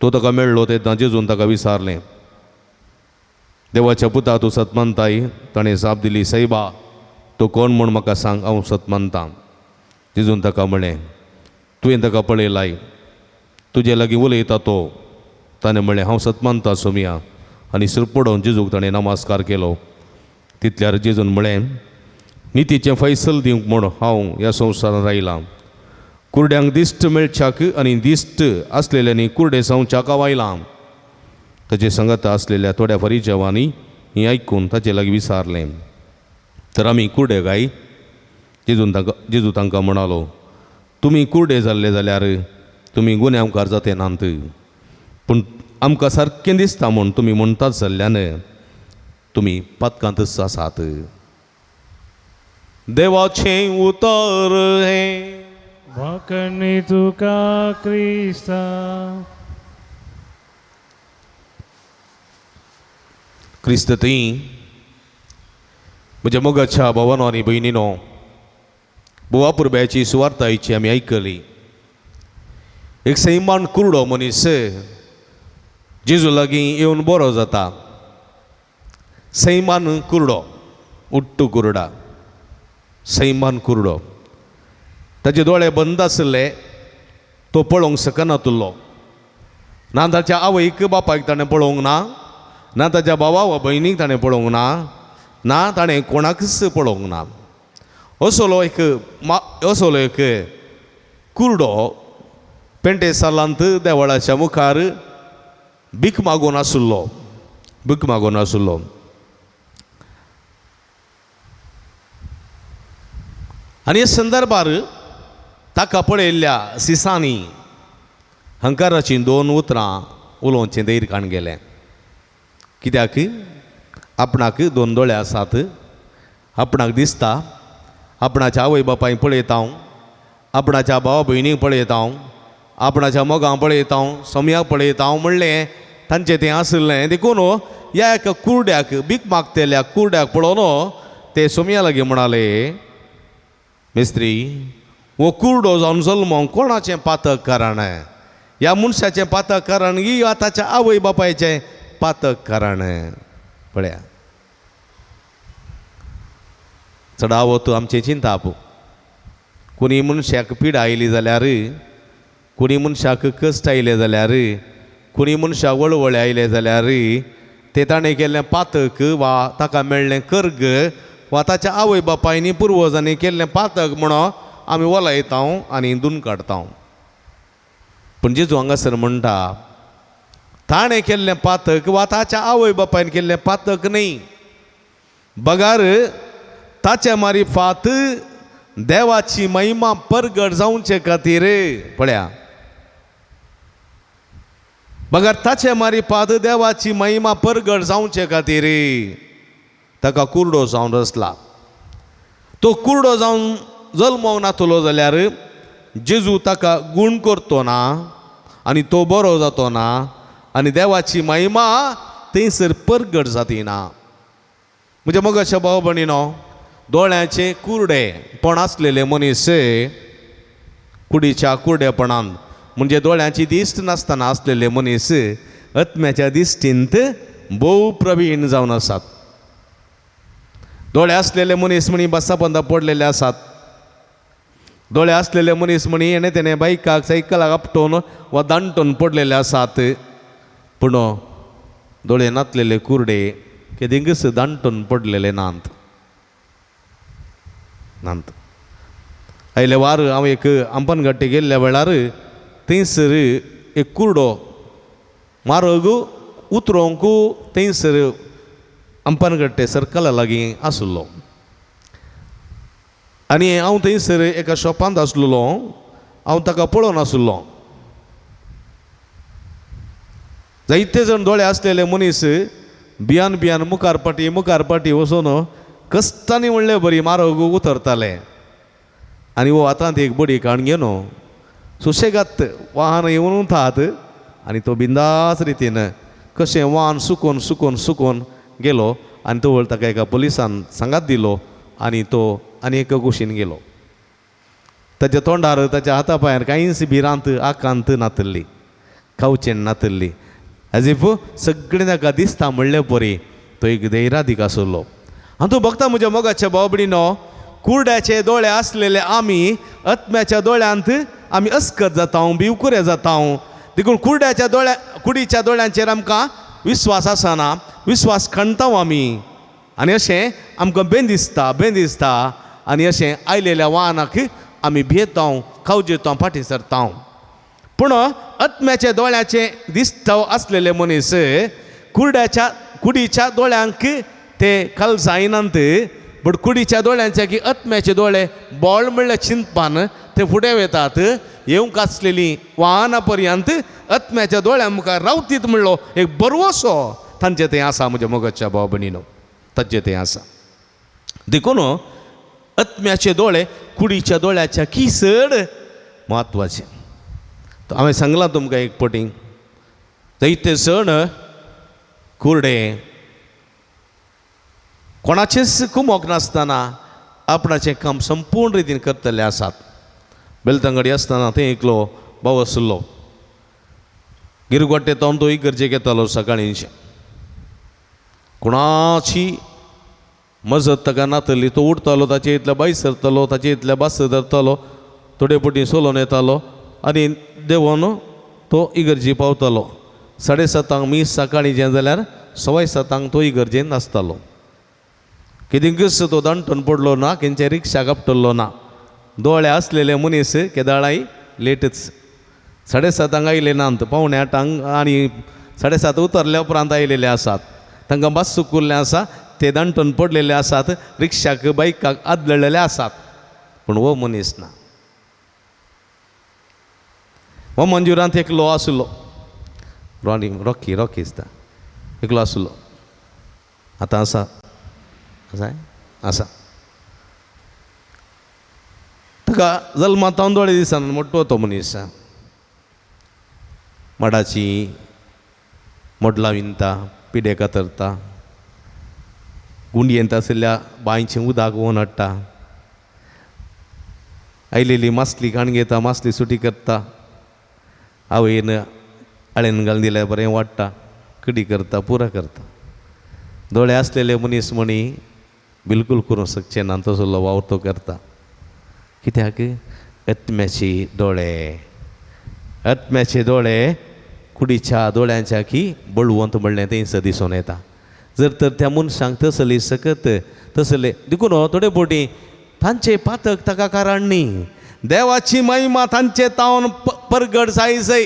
तो ताका मेळ्ळो तेन्ना जेजून ताका विचारलें, देवाच्या पुता तूं सत मानताय? ताणें जाप दिली, सायबा तो कोण म्हूण म्हाका सांग, हांव सत मानतां. जेजून ताका म्हळें, तुवें ताका पळयलाय, तुजे लागीं उलयता तो. ताणें म्हळें, हांव सत मानतां सोमिया. आनी सुर पडोवन जेजूक ताणें नमस्कार केलो. तितल्यार जेजून म्हळें, नितीचें फैसल दिवंक म्हूण हांव ह्या संवसारांत आयलां. कुरड्यांक दिश्ट मेळच्याक आनी दिश्ट आसलेल्यांनी कुरडे जावच्याक हांव आयलां. ताचे संगत आसलेल्या थोड्या फरिजवांनी हें आयकून ताचे लागीं विचारलें, तर आमी कुरडे काय? जेजू तांकां म्हणालो, तुमी कुरडे जाल्ले जाल्यार तुमी गुन्यांवकार जाते नात, पूण आमकां सारकें दिसता म्हूण तुमी म्हणटात जाल्ल्यान तुमी पातकांतच आसात. देवाचें उतर हें. वाकणी तुका क्रिस्ता. क्रिस्त ती म्हज्या मोगाच्या भावानो आनी भयणीनो, बुवा पुरब्याची सुवार्ता आयची आमी आयकली. एक सैमान कुरडो मनीस जेजू लागीं येवन बरो जाता. सैमान कुरडो, उट्टू कुरडा, सैमान कुरडो. ताचे दोळे बंद आसले, तो पळोवंक शकनातलो. ना ताच्या आवयक बापायक ताणें पळोवंक ना, ना ताच्या भावा वा भयणीक ताणें पळोवंक ना, ना ताणें कोणाकच पळोवंक ना. असोलो एक कुरडो पेंटे सालांत देवळाच्या मुखार भीक मागून आसुल्लो. आनी ह्या संदर्भार ताका पळयल्ल्या सिसांनी हंकाराची 2 उतरां उलोवचें धैर्य काण गेलें. कित्याक आपणाक 2 दोळे आसात. आपणाक दिसता आपणाच्या आवय बापाय पळयता हांव, आपणाच्या भावा भयणीक पळयता हांव, आपणाच्या मोगां पळयता हांव, समयाक पळयता हांव म्हणलें तांचें तें आसलें. देखून ह्या एका कुरड्याक भीक मागतेल्या कुरड्याक पळोवन ते सोमया लागीं म्हणाले, मेस्त्री हो कुरडो जावन जल्मोंक कोणाचें पातक कारण? ह्या मनशाचें पातक कारण की ताच्या आवय बापायचें पातक कारण? पळया चडावत आमचें चिंताप. कोणी मनशाक पिडा आयली जाल्यार, कोणी मनशाक कश्ट आयले जाल्यार, कोणी मनशाक वळवळे आयले जाल्यार ते ताणें केल्लें पातक वा ताका मेळ्ळें कर्ग वा ताच्या आवय बापायनी पुर्वजांनी केल्लें पातक म्हणून आमी वलयता आनी धुन काडटा. पूण जेजू हांगासर म्हणटा ताणें केल्लें पातक वा ताच्या आवय बापायन केल्लें पातक न्ही, बगार ताचे मारिफात देवाची महिमा परगट जावचे खातीर. पळया बगार ताचे मारिफात देवाची महिमा परगट जावचे खातीर ताका कुरडो जावन रचला. तो कुरडो जावन जल्मोंक नातलो जाल्यार जेजू ताका गूण करतो ना आनी तो बरो जातो ना आनी देवाची महिमा थंयसर परगट जाती ना. म्हणजे मग अशें भाव भयणीनो, दोळ्याचे कुरडेपण आसलेले मनीस कुडीच्या कुरडेपणान म्हणजे दोळ्याची दिश्ट नासतना आसलेले मनीस आत्म्याच्या दिश्टींत भोव प्रवीण जावन आसात. दोळे आसलेले मनीस म्हणी बसाबंदा पडलेले आसात. दोळे आसलेले मनीस म्हणी हेणे तेणे बायकाक सायकलाक आपटोवन वा दांटोवन पडलेले आसात. पूण दोळे नातलेले कुरडे केदिंगस दांटोवन पडलेले नात. आयले वार हांव एक आंपनघट्टे गेल्ल्या वेळार थंयसर एक कुरडो म्हारग उतरोंक थंयसर आंपनघट्टे सर्कला लागीं आसलो. आनी हांव थंयसर एका शॉपांत आसलेलो. हांव ताका पळोवन आसलो. जायते जण दोळे आसलेले मनीस भियान भियान मुखार पाटी वचून कश्टांनी म्हणलें बरी म्हारग उतरताले. आनी वो आतां एक बडी काण घेवन सुशेगाद वाहन येवन उंतात आनी तो बिंदास रितीन कशें वाहन सुकोवन गेलो आनी तो ताका एका पुलिसान सांगात दिलो आनी तो आनी एका कुशीन गेलो. ताच्या तोंडार ताच्या हाता पांयार कांयच भिरांत आकांत नातल्ली, खावचें नातल्ली. एज इफ सगळें ताका दिसता म्हणले परी तो एक धैर्यादीक आसलो. आनी तूं बघता म्हज्या मोगाच्या भाव भयणीनो, कुरड्याचे दोळे आसलेले आमी आत्म्याच्या दोळ्यांत आमी अस्कत जाता, भिवकुरे जाता. देखून कुडीच्या दोळ्यांचेर आमकां विस्वास आसना, विस्वास खणटा आमी आनी अशें आमकां बेंदिसता आनी अशें आयलेल्या वाहनाक आमी भियेता, खावजेता, फाटीं सरता. पूण आत्म्याच्या दोळ्याचे दिश्ट आसलेले मनीस कुडीच्या दोळ्यांक ते काल जायनात. बट कुडीच्या दोळ्यांचे की आत्म्याचे दोळे बोळ म्हणल्यार चिंतपान ते फुडें वतात. येवंक आसलेली वाहनां पर्यंत आत्म्याच्या दोळ्यां मुखार रावतीत म्हणलो एक बरवसो तांचें तें आसा. म्हज्या मोगाच्या भाव भयणीनो, तांचें तें आसा. देखून आत्म्याचे दोळे कुडीच्या दोळ्याच्या किसड म्हत्वाचे. हांवें सांगलां तुमकां एक पटी, जायते सण कुरडे कोणाचेच कुमोक नासतना आपणाचें काम संपूर्ण रितीन करतले आसात. बेलतंगडी आसतना थंय एकलो भाव आसलो. गिरगोट्टे तो इगर्जेक येतालो सकाळींचे. कोणाची मजत ताका नातली. तो उठतालो, ताचे इतले बाई सरतलो, ताचे इतले बास धरतालो, थोडे पटी सोलोन येतालो आनी देवून तो इगर्जी पावतालो. 7:30 मीस सकाळींचें जाल्यार 7:15 तो इगर्जेन आसतालो. कितेंकच तो दांटून पडलो ना, खंयचे रिक्षाक आपटल्लो ना. दोळे आसलेले मनीस केदाळाय लेटच 7:30 आयले नात, 7:45 आनी 7:30 उतरल्या उपरांत आयलेले आसात. तांकां बस चुकुल्लें आसा, ते दांटून पडलेले आसात, रिक्षाक बायकाक आदळलेले आसात. पूण हो मनीस ना. हो मंजुरांत एकलो आसलो, रॉकी दिसता, एकलो आसलो. आतां आसा आसा. ताका जल्मा तांदोळे दिसान मोठो तो मनीस. माडाची मोडलां विणता, पिडे कातरता, गुंडयेंत आशिल्ल्या बांयचें उदक व्हरून हाडटा, आयलेली मासली काण घेता, मासली सुटी करता, आवयन आळेन घालून दिल्यार बरें वाडटा, कडी करता, पुरा करता. दोळे आसलेले मनीस म्हणी बिलकूल करूंक शकचे ना तसलो वावर तो करता. कित्याक आत्म्याचे दोळे कुडीच्या दोळ्यांच्या की बळवंत म्हणलें थंयसर दिसून येता. जर तर त्या मनशांक तसली सकत तसले देखून थोडे पोटी तांचे पातक ताका कारण न्ही. देवाची महिमा तांचे तावन परगड जाय.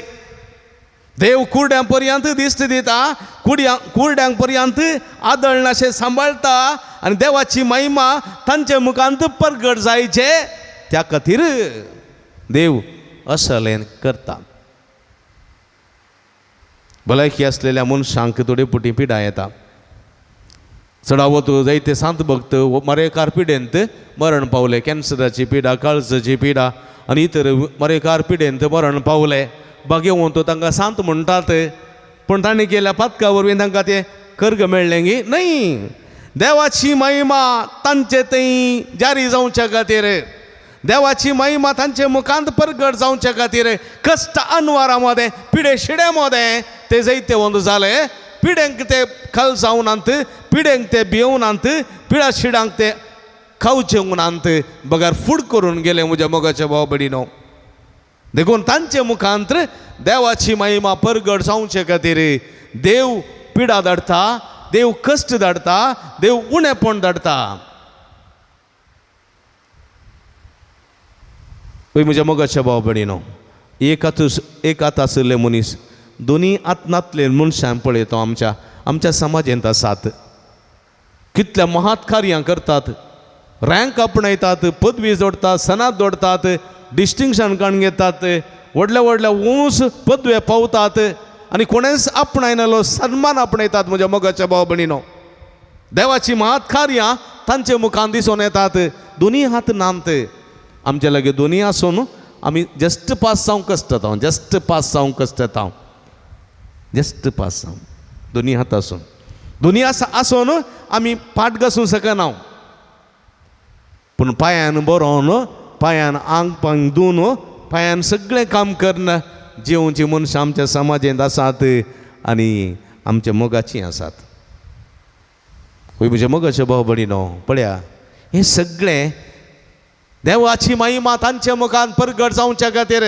देव कुरड्यां पर्यंत दिश्ट दिता, कुरड्यांक पर्यंत आदळनाशे सांबाळटा आनी देवाची महिमा तांचे मुखांत परगड जायचे त्या खातीर देव असलें करता. भलायकी असलेल्या मनशांक थोडी पुटी पिडा येता. चडावत जायते सांत भक्त मरेकार पिडेंत मरण पावले. कॅन्सराची पिडा, काळजाची पिडा आनी इतर मरेकार पिडेंत मरण पावले. बागेवून तो तांकां सांत म्हणटात, पूण तांणी केल्या पातका वरवीं तांकां ते कर्ग मेळ्ळें गी न्ही. देवाची महिमा तांचे थंय जारी जावच्या खातीर, देवाची महिमा तांचे मुखांत परगट जावच्या खातीर कश्ट अनवारामध्ये पिडे शिड्यामध्ये ते जायते वंद जाले. पिड्यांक ते खल जावनांत, पिड्यांक ते भियोवनांत, पिडा शिडांक ते खावचे म्हणून बगार फूड करून गेले म्हज्या मोगाच्या भाव भयणीनो. देखून तांचे मुखांत देवाची महिमा परगट जावचे खातीर देव पिडा धाडटा, देव कश्ट धाडटा, देव उणेपण धाडटा. पळय म्हज्या मोगाच्या भाव भयणीनो, एक हात आशिल्ले मनीस दोनी आत्नांतले मनशां पळयता आमच्या समाजांत आसात. कितल्या महात कार्यां करतात, रँक आपणयतात, पदवी जोडतात, सनात जोडतात, डिस्टिंक्शन काण घेतात, व्हडल्या व्हडल्या उंच पदवे पावतात आनी कोणेंच आपणायनालो सन्मान आपणयतात. म्हज्या मोगाच्या भाव भयणीनो, देवाची महात कार्यां तांचे मुखान दिसून येतात. दोनी हात नांत आमचे लागी दोनी आसून आमी जस्ट पास जावंक कश्ट येता, जस्ट पास जावंक कश्ट येता, जस्ट पास जावं. दोनी हात आसून, दोनी आसून आमी पाट घासूंक शकना. पूण पांयान बरोवन, पांयान आंग पांग धुवन, पांयान सगळें काम करना जेवची मनशां आमच्या समाजांत आसात आनी आमच्या मोगाचीं आसात. म्हज्या मोगाच्या भाव भयणीनो, पळया हे सगळें देवाची महिमा तांच्या मुखान परगट जावच्या खातीर.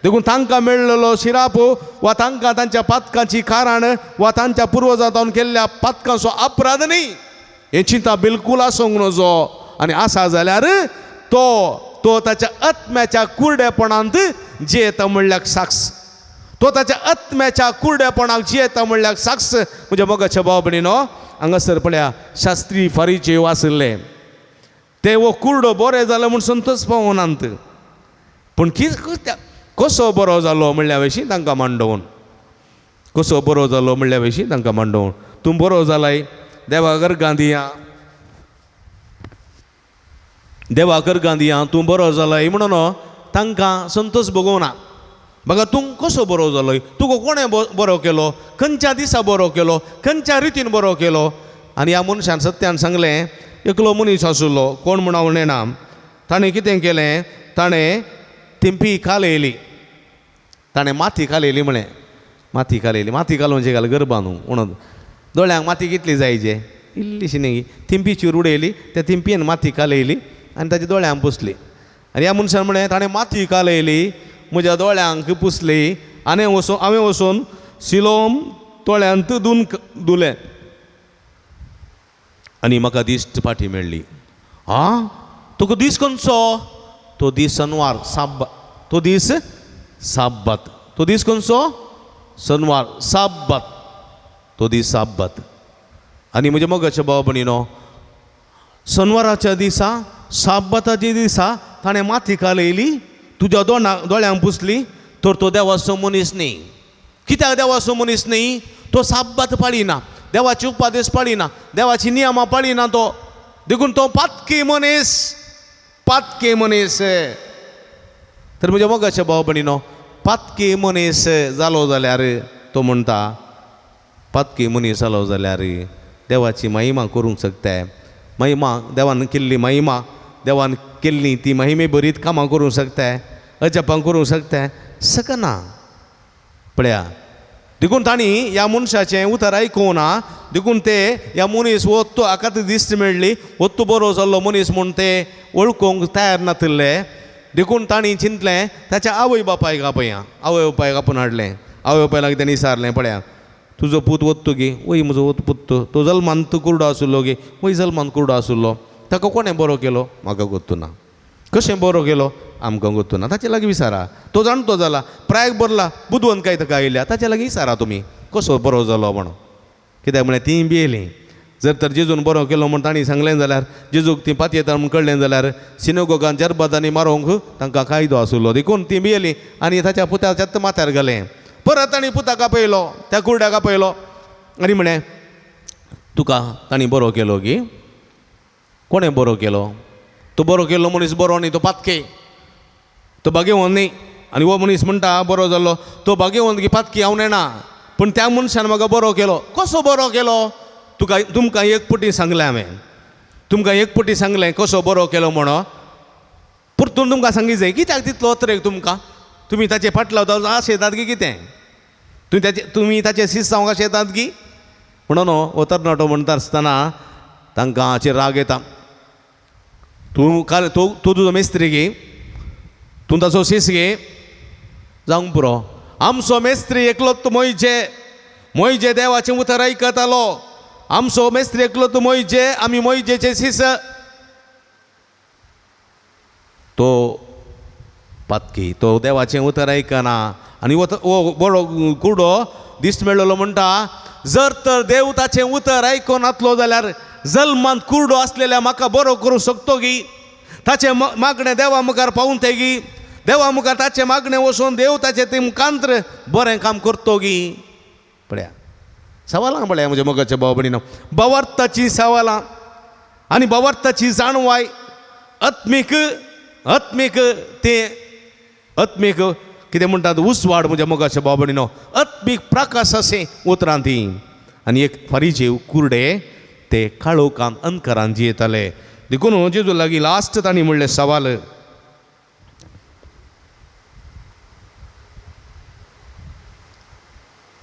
देखून तांकां मेळ्ळलो शिराप वा तांकां तांच्या पातकांची कारण वा तांच्या पुर्वजांतून केल्ल्या पातकांचो अपराध न्ही, हे चिंता बिलकूल आसूंक नजो. आनी आसा जाल्यार तो ताच्या आत्म्याच्या कुरडेपणांत जियेता म्हणल्याक साक्ष. तो ताच्या आत्म्याच्या कुरडेपणाक जियेता म्हणल्याक साक्ष. म्हज्या मोगाच्या भाव भयणीनो, हांगासर पळया शास्त्री फारीचे आशिल्ले ते वो कुरडो बरें जालो म्हूण संतोश पावनांत. पूण कसो बरो जालो म्हणल्या विशीं तांकां मांडोवन, कसो बरो जालो म्हणल्या विशीं तांकां मांडोवन, तूं बरो जालाय देवागर गांधिया तूं बरो जालाय म्हणून तांकां संतोश भोगोवना. बघा तूं कसो बरो जालोय, तुका कोणें बरो केलो, खंयच्या दिसा बरो केलो, खंयच्या रितीन बरो केलो. आनी ह्या मनशान सत्यान सांगलें, एकलो मनीस आशिल्लो, कोण म्हण हांव नेना, ताणें कितें केलें, ताणें तिंपी कालयली, ताणें माती कालयली म्हळें, माती कालोवन म्हणजे घाल गरबा न्हू म्हणून दोळ्यांक माती कितली जायचे, इल्लीशी न्ही, तिंपीचेर उडयली, त्या तिंपयेन माती कालयली आनी ताच्या दोळ्यांक पुसली. आनी ह्या मनशान म्हळें ताणें माती कालयली, म्हज्या दोळ्यांक पुसली आनी हांवें वचून सिलोम दोळ्यांत धुलें आनी म्हाका दिश्ट पाठी मेळ्ळी. तुका दीस खंयचो? तो दीस शनवार साब्बात. तो दीस साब्बात. तो दीस खंयचो? शनवार साब्बात. तो दीस साब्बात. आनी म्हज्या मोगाच्या भाव भयणीनो, शनवाराच्या दिसा साब्बाताच्या दिसा ताणें माथी खालयली तुज्या दोळ्यांक पुसली तर तो देवाचो मनीस न्ही. कित्याक देवाचो मनीस न्ही? तो साब्बात पाळिना, देवाची उपादेश पाळिना, देवाची नियमां पाळिना तो. देखून तो पातकी मनीस तर म्हज्या मोगाच्या भाव भयणीनो, पातकी मनीस जालो जाल्यार तो म्हणटा पातकी मनीस जालो जाल्यार देवाची महिमा करूंक शकता. महिमा देवान केल्ली महिमा, देवान केल्ली ती महिमे बरीत कामां करूंक शकता, अजपां करूंक शकता, सकना. पळया, देखून तांणी ह्या मनशाचें उतर आयकूं ना. देखून ते ह्या मनीस वत्तू हाकाच दिश्ट मेळ्ळी, वत्तू बरो जाल्लो मनीस म्हूण ते वळखूंक तयार नासले. देखून तांणी चिंतलें ताच्या आवय बापायक आपूण हाडलें. आवय बापायक तांणी विचारलें, पळया तुजो पूत वत्तू गे. वय म्हजो पूत तो जल्मांत कुर्डो आसुल्लो गे. वय जल्मांत कुर्डो आसुल्लो. ताका कोणें बरो केलो? म्हाका गोत्तू ना. कशें बरो केलो? आमकां गोत्तू ना. ताचे लागीं विचारा. तो जाणटो जाला, प्रायक भरला, बुदवंत काय ताका आयल्या, ताचे लागीं विचारा तुमी कसो बरो जालो म्हणून. कित्याक म्हळ्यार तीं भियेलीं. जर तर जेजून बरो केलो म्हूण तांणी सांगलें जाल्यार, जेजूक ती पातयेता म्हूण कळ्ळें जाल्यार सिनेगोगान जरबादांनी मारूंक तांकां कायदो आसुल्लो. देखून तीं भियेलीं आनी ताच्या पुताच्या माथ्यार घालें. परत तांणी पुताक आपयलो, त्या कुर्ड्याक आपयलो आनी म्हळें तुका तांणी बरो केलो गी. कोणें बरो केलो? तो बरो केल्लो मनीस बरो न्ही, तो पातके, तो भाग्यवान न्ही. आनी हो मनीस म्हणटा बरो जाल्लो, तो भाग्यवान गी पातकी हांव नेना, पूण त्या मनशान म्हाका बरो केलो. कसो बरो केलो? तुमकां एक पटी सांगलें हांवें, तुमकां एक पटी सांगलें कसो बरो केलो म्हणो. परतून तुमकां सांगी जाय. कित्याक तितलो अत्रेक तुमकां? तुमी ताचे फाटलां आशेतात गी कितें? तुमी ताचे सीस जावंक आशेतात गी? म्हणून हो तरणाटो म्हणटा आसतना तांकां हाचेर राग येता. तूं तुजो मेस्त्री गे, तूं ताचो सीस गे जावंक पुरो. आमचो मेस्त्री एकलोच मोइजे देवाचें उतर आयकतालो. आमचो मेस्त्री एकलोच मोइजे, आमी मोइजेचे सीस. तो पातकी, तो देवाचें उतर आयकना. आनी हो बरो कुर्डो दिश्ट मेळ्ळलो म्हणटा जर तर देव ताचें उतर आयको नासलो जाल्यार जल्मांत कुर्डो आसलेल्या म्हाका बरो करूं शकतो गी. ताचें मागणें देवा मुखार पावून ते गी. देवा मुखार ताचें मागणें वचून देव ताचें ते मुखांत्र बरें काम करतो गी. पळया सवालां पळया म्हज्या मोगाच्या भाव भयणीनो, बवर्ताची सवालां आनी बवर्ताची जाणवाय आत्मीक कितें म्हणटात उसवाड म्हज्या मोगाच्या भाव भयणीनो, आत्मीक प्रकाश अशें उतरां ती. आनी एक फारीजेव कुर्डे ते काळोखांत अंधकारांत जियेताले. देखून जेजू लागीं लास्ट तांणी म्हणलें सवाल,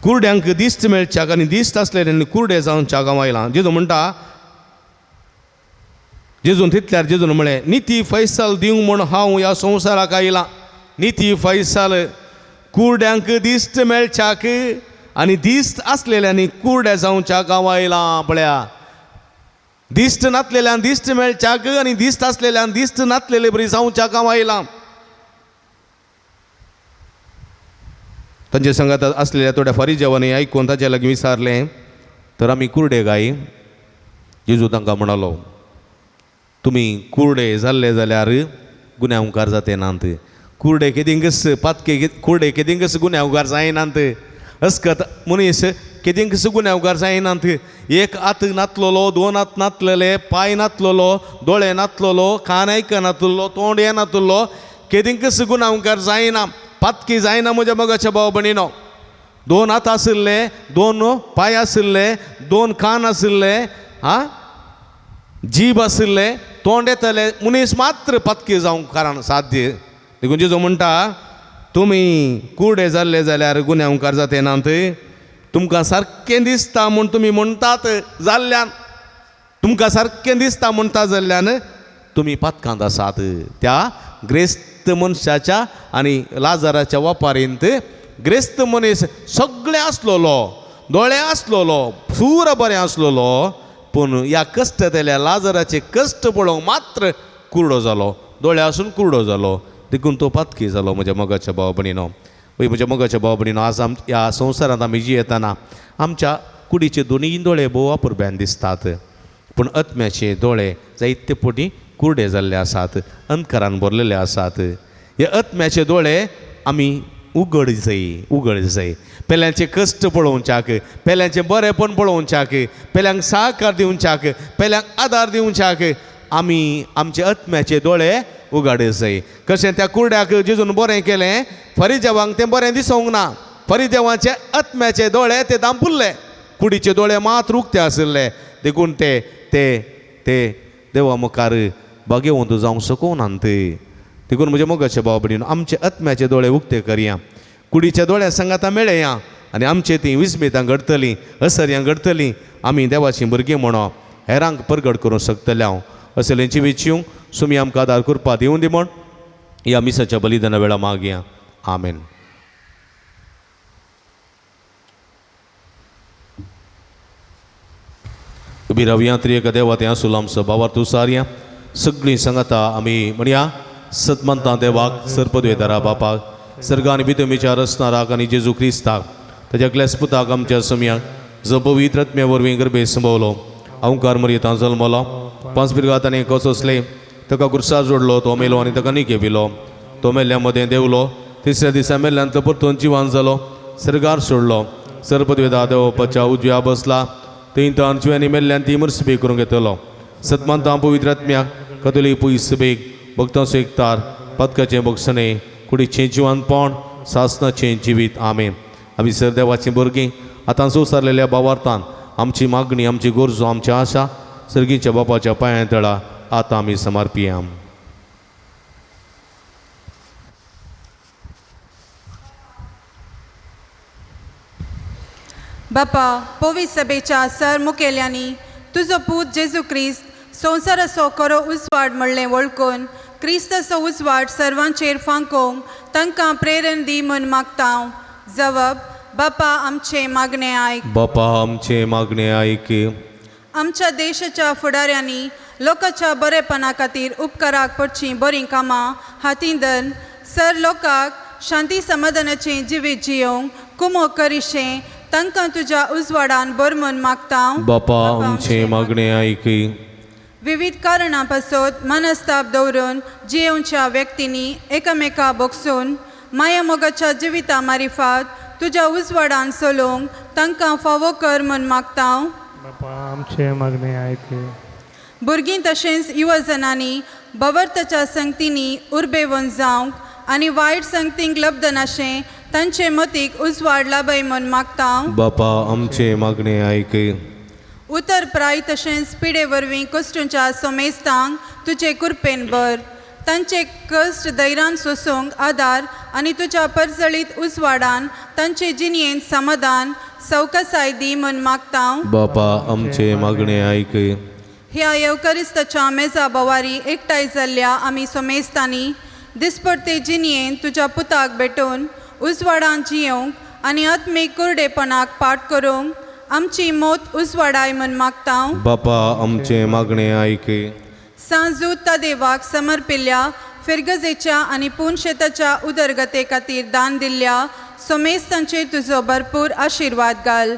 कुर्ड्यांक दिश्ट मेळच्याक आनी दिश्ट आसलेल्यांनी कुर्डे जावन चागांव आयलां. जेजू म्हणटा, जेजून तितल्यार जेजून म्हळें निती फैसल दिवंक म्हूण हांव ह्या संवसाराक आयलां. निती फैसल कुर्ड्यांक दिश्ट मेळच्याक आनी दिश्ट आसलेल्यांनी कुर्डे जावन चागांव आयलां. पळया, दिश्ट नासलेल्यान दिश्ट मेळच्याक आनी दिश्ट आसलेल्यान दिश्ट नासलेले बरी जावन चागांव आयलां. तांचे संगात आसलेल्या थोड्या फारीजेवांनी आयकून ताचे लागीं विचारलें तर आमी कुर्डे गाय. जेजू तांकां म्हणलो तुमी कुर्डे जाल्ले जाल्यार गुन्यांवकार जाते नात. कुर्डे केदींकच पातके कुर्डे केदींकच गुन्यांवकार जायनात. अस्कत मनीस केदींकच गुन्यांवकार जायनात. एक हात नातलोलो, दोन हात नातलेले, पांय नातलोलो, दोळे नातलोलो, कान आयकनातलो, तोंड येनातलो, केदींकच गुन्यांवकार जायना, पातकी जायना म्हज्या मोगाच्या भाव भयणीनो. दोन हात आशिल्ले, दोन पांय आशिल्ले, दोन कान आशिल्ले, जीब आशिल्ले, तोंड येतले मनीस मात्र पातकी जावंक कारण साध्य. देखून जेजू म्हणटा तुमी कुर्डे जाल्ले जाल्यार गुन्यांवकार जाते नात. तुमकां सारकें दिसता म्हूण तुमी म्हणटात जाल्ल्यान, तुमकां सारकें दिसता म्हणटा जाल्ल्यान तुमी पातकांत आसात. त्या ग्रेस्त मनशाच्या आनी लाजाराच्या वापारींत ग्रेस्त मनीस सगळें आसलोलो, दोळे आसलोलो, पूर बरें आसलोलो, पूण ह्या कश्ट केल्या लाजाराचे कश्ट पळोवंक मात्र कुर्डो जालो, दोळे आसून कुर्डो जालो. देखून तो पातकी जालो म्हज्या मोगाच्या भाव भयणीनो. वय म्हज्या मोगाच्या भाव भयणीनो, आज ह्या संवसारांत आमी जियेतना आमच्या कुडीचे दोनूय दोळे भोव अपुरब्यान दिसतात, पूण आत्म्याचे दोळे जायते फावटी कुरडे जाल्ले आसात, अंतकारान भरलेले आसात. हे आत्म्याचे दोळे आमी उगड जाय. पेल्यांचे कश्ट पळोवच्याक, पेल्यांचे बरेपण पळोवच्याक, पेल्यांक सहकार दिवच्याक, पेल्यांक आदार दिवच्याक आमी आमचे आत्म्याचे दोळे उगड जाय. कशें त्या कुरड्याक जेजून बरें केलें, फरिजेवांक तें बरें दिसूंक ना. फरिजेवांचे आत्म्याचे दोळे ते दांपुल्ले, कुडीचे दोळे मात्र उक्ते आशिल्ले. देखून ते ते ते देवा मुखार बागेवंत जावंक शकूनात. देखून म्हजे मोगाचे भाव भयणीनो, आमचे आत्म्याचे दोळे उक्ते करया, कुडीच्या दोळ्या सांगाता मेळया आनी आमचे ती विस्मितां घडतलीं, असर्यां घडतलीं. आमी देवाची भुरगीं म्हणो हेरांक परगट करूंक शकतले. हांव असलेंची विचयूंक सुमी आमकां आदार करपा दिवूं दी म्हण ह्या मिसाच्या बलिदाना वेळा मागया. आमेन. उबी रावया त्रियेक देवा त्या सुलाम सभावार तूं सारया. सगळीं सांगाता आमी म्हणया, सतमंतां देवाक, सर्पद्वेदारा बापाक, सर्गान भितर रचणाराक आनी जेजू क्रिस्ताक, ताच्या क्लेस्पुताक आमच्या समयाक जो पवित्र आत्म्या वरवीं गर्भे संभवलो, अवंकार मरयेतां जल्मलो, 5 पिरगातांनी कसोसले, ताका कुर्सार जोडलो, तो मेलो आनी ताका निकेविलो. तो मेल्ल्या मदें देवलो, तिसऱ्या दिसा मेल्ल्यांतलो परतून जिवान जालो, सर्गार सोडलो, सर्पद्वेदा देवपाच्या उजव्या बसला. थंय तांचव्यांनी मेल्ल्यान ती मुर्सबे करूंक येतलो. सतमंतां पवित्र आत्म्याक, कतोलीक पयस सभेक, भक्तांचो एकतार, पदकाचें बक्षणे, कुडीचें जिवानपण, सासणाचें जिवीत. आमेन. आमी सर देवाचीं भुरगीं आतां सुसारलेल्या भावार्थान आमची मागणी, आमची गरजो, आमची आशा सर्गीच्या बापाच्या पांयां तळा आतां आमी समर्पिया. बापा, पवित्र सभेच्या सर मुखेल्यांनी तुजो पूत जेजू क्रिस्त संवसाराचो खरो उजवाड म्हणलें वळखून क्रिस्ताचो उजवाड सर्वांचेर फांकोवंक तांकां प्रेरण दी म्हूण मागता. जवाब: बापा, आमचे मागणें आयक. बापा, आमचे मागणें आयक. आमच्या देशाच्या फुडाऱ्यांनी लोकांच्या बरेपणा खातीर उपकाराक पडचीं बरीं कामां हातीन धरून सर लोकांक शांती समाधानाचें जिवीत जियोंक कुमो करिशें तांकां तुज्या उजवाडान बर म्हूण मागता. बापा, आमचे मागणें आयक. विविध कारणां पासत मनस्ताप दवरून जियोवच्या व्यक्तींनी एकामेका बोगसून माया मोगाच्या जिविता मारिफात तुज्या उजवाडान चलोवंक तांकां फावो कर म्हूण मागता. बापा, आमचे मागणें आयक. भुरगीं तशेंच युवजनांनी भवर्ताच्या संगतींनी उर्बेवन जावंक आनी वायट संगतींक लब्ध नाशें तांचे मतीक उजवाड लाभय म्हूण मागता. बापा, आमचे मागणें आयक. उतर प्राय तशेंच पिडे वरवीं कश्टांच्या सोमेस्तांक तुजे कृपेन बर. तांचे कश्ट धैर्यान सोसूंक आदार आनी तुज्या परजळीत उजवाडान तांचे जिणयेंत समाधान सवकासाय दी म्हूण मागता. बापा, आमचे मागणें आयक. ह्या येवकरिस्ताच्या मेजा बोवारी एकठांय जाल्ल्या आमी सोमेस्तांनी दिसपडते जिणयेंत तुज्या पुताक भेटून उजवाडान जियोंक आनी आत्मीक कुरडेपणाक पाट करूंक आमची मोत उजवाडाय म्हूण मागता. बापा, आमचे मागणें आयक. सांजूत त्या देवाक समर्पिल्ल्या फिरगजेच्या आनी पुणशेताच्या उदरगते खातीर दान दिल्ल्या सोमेस्तांचेर तुजो भरपूर आशिर्वाद घाल.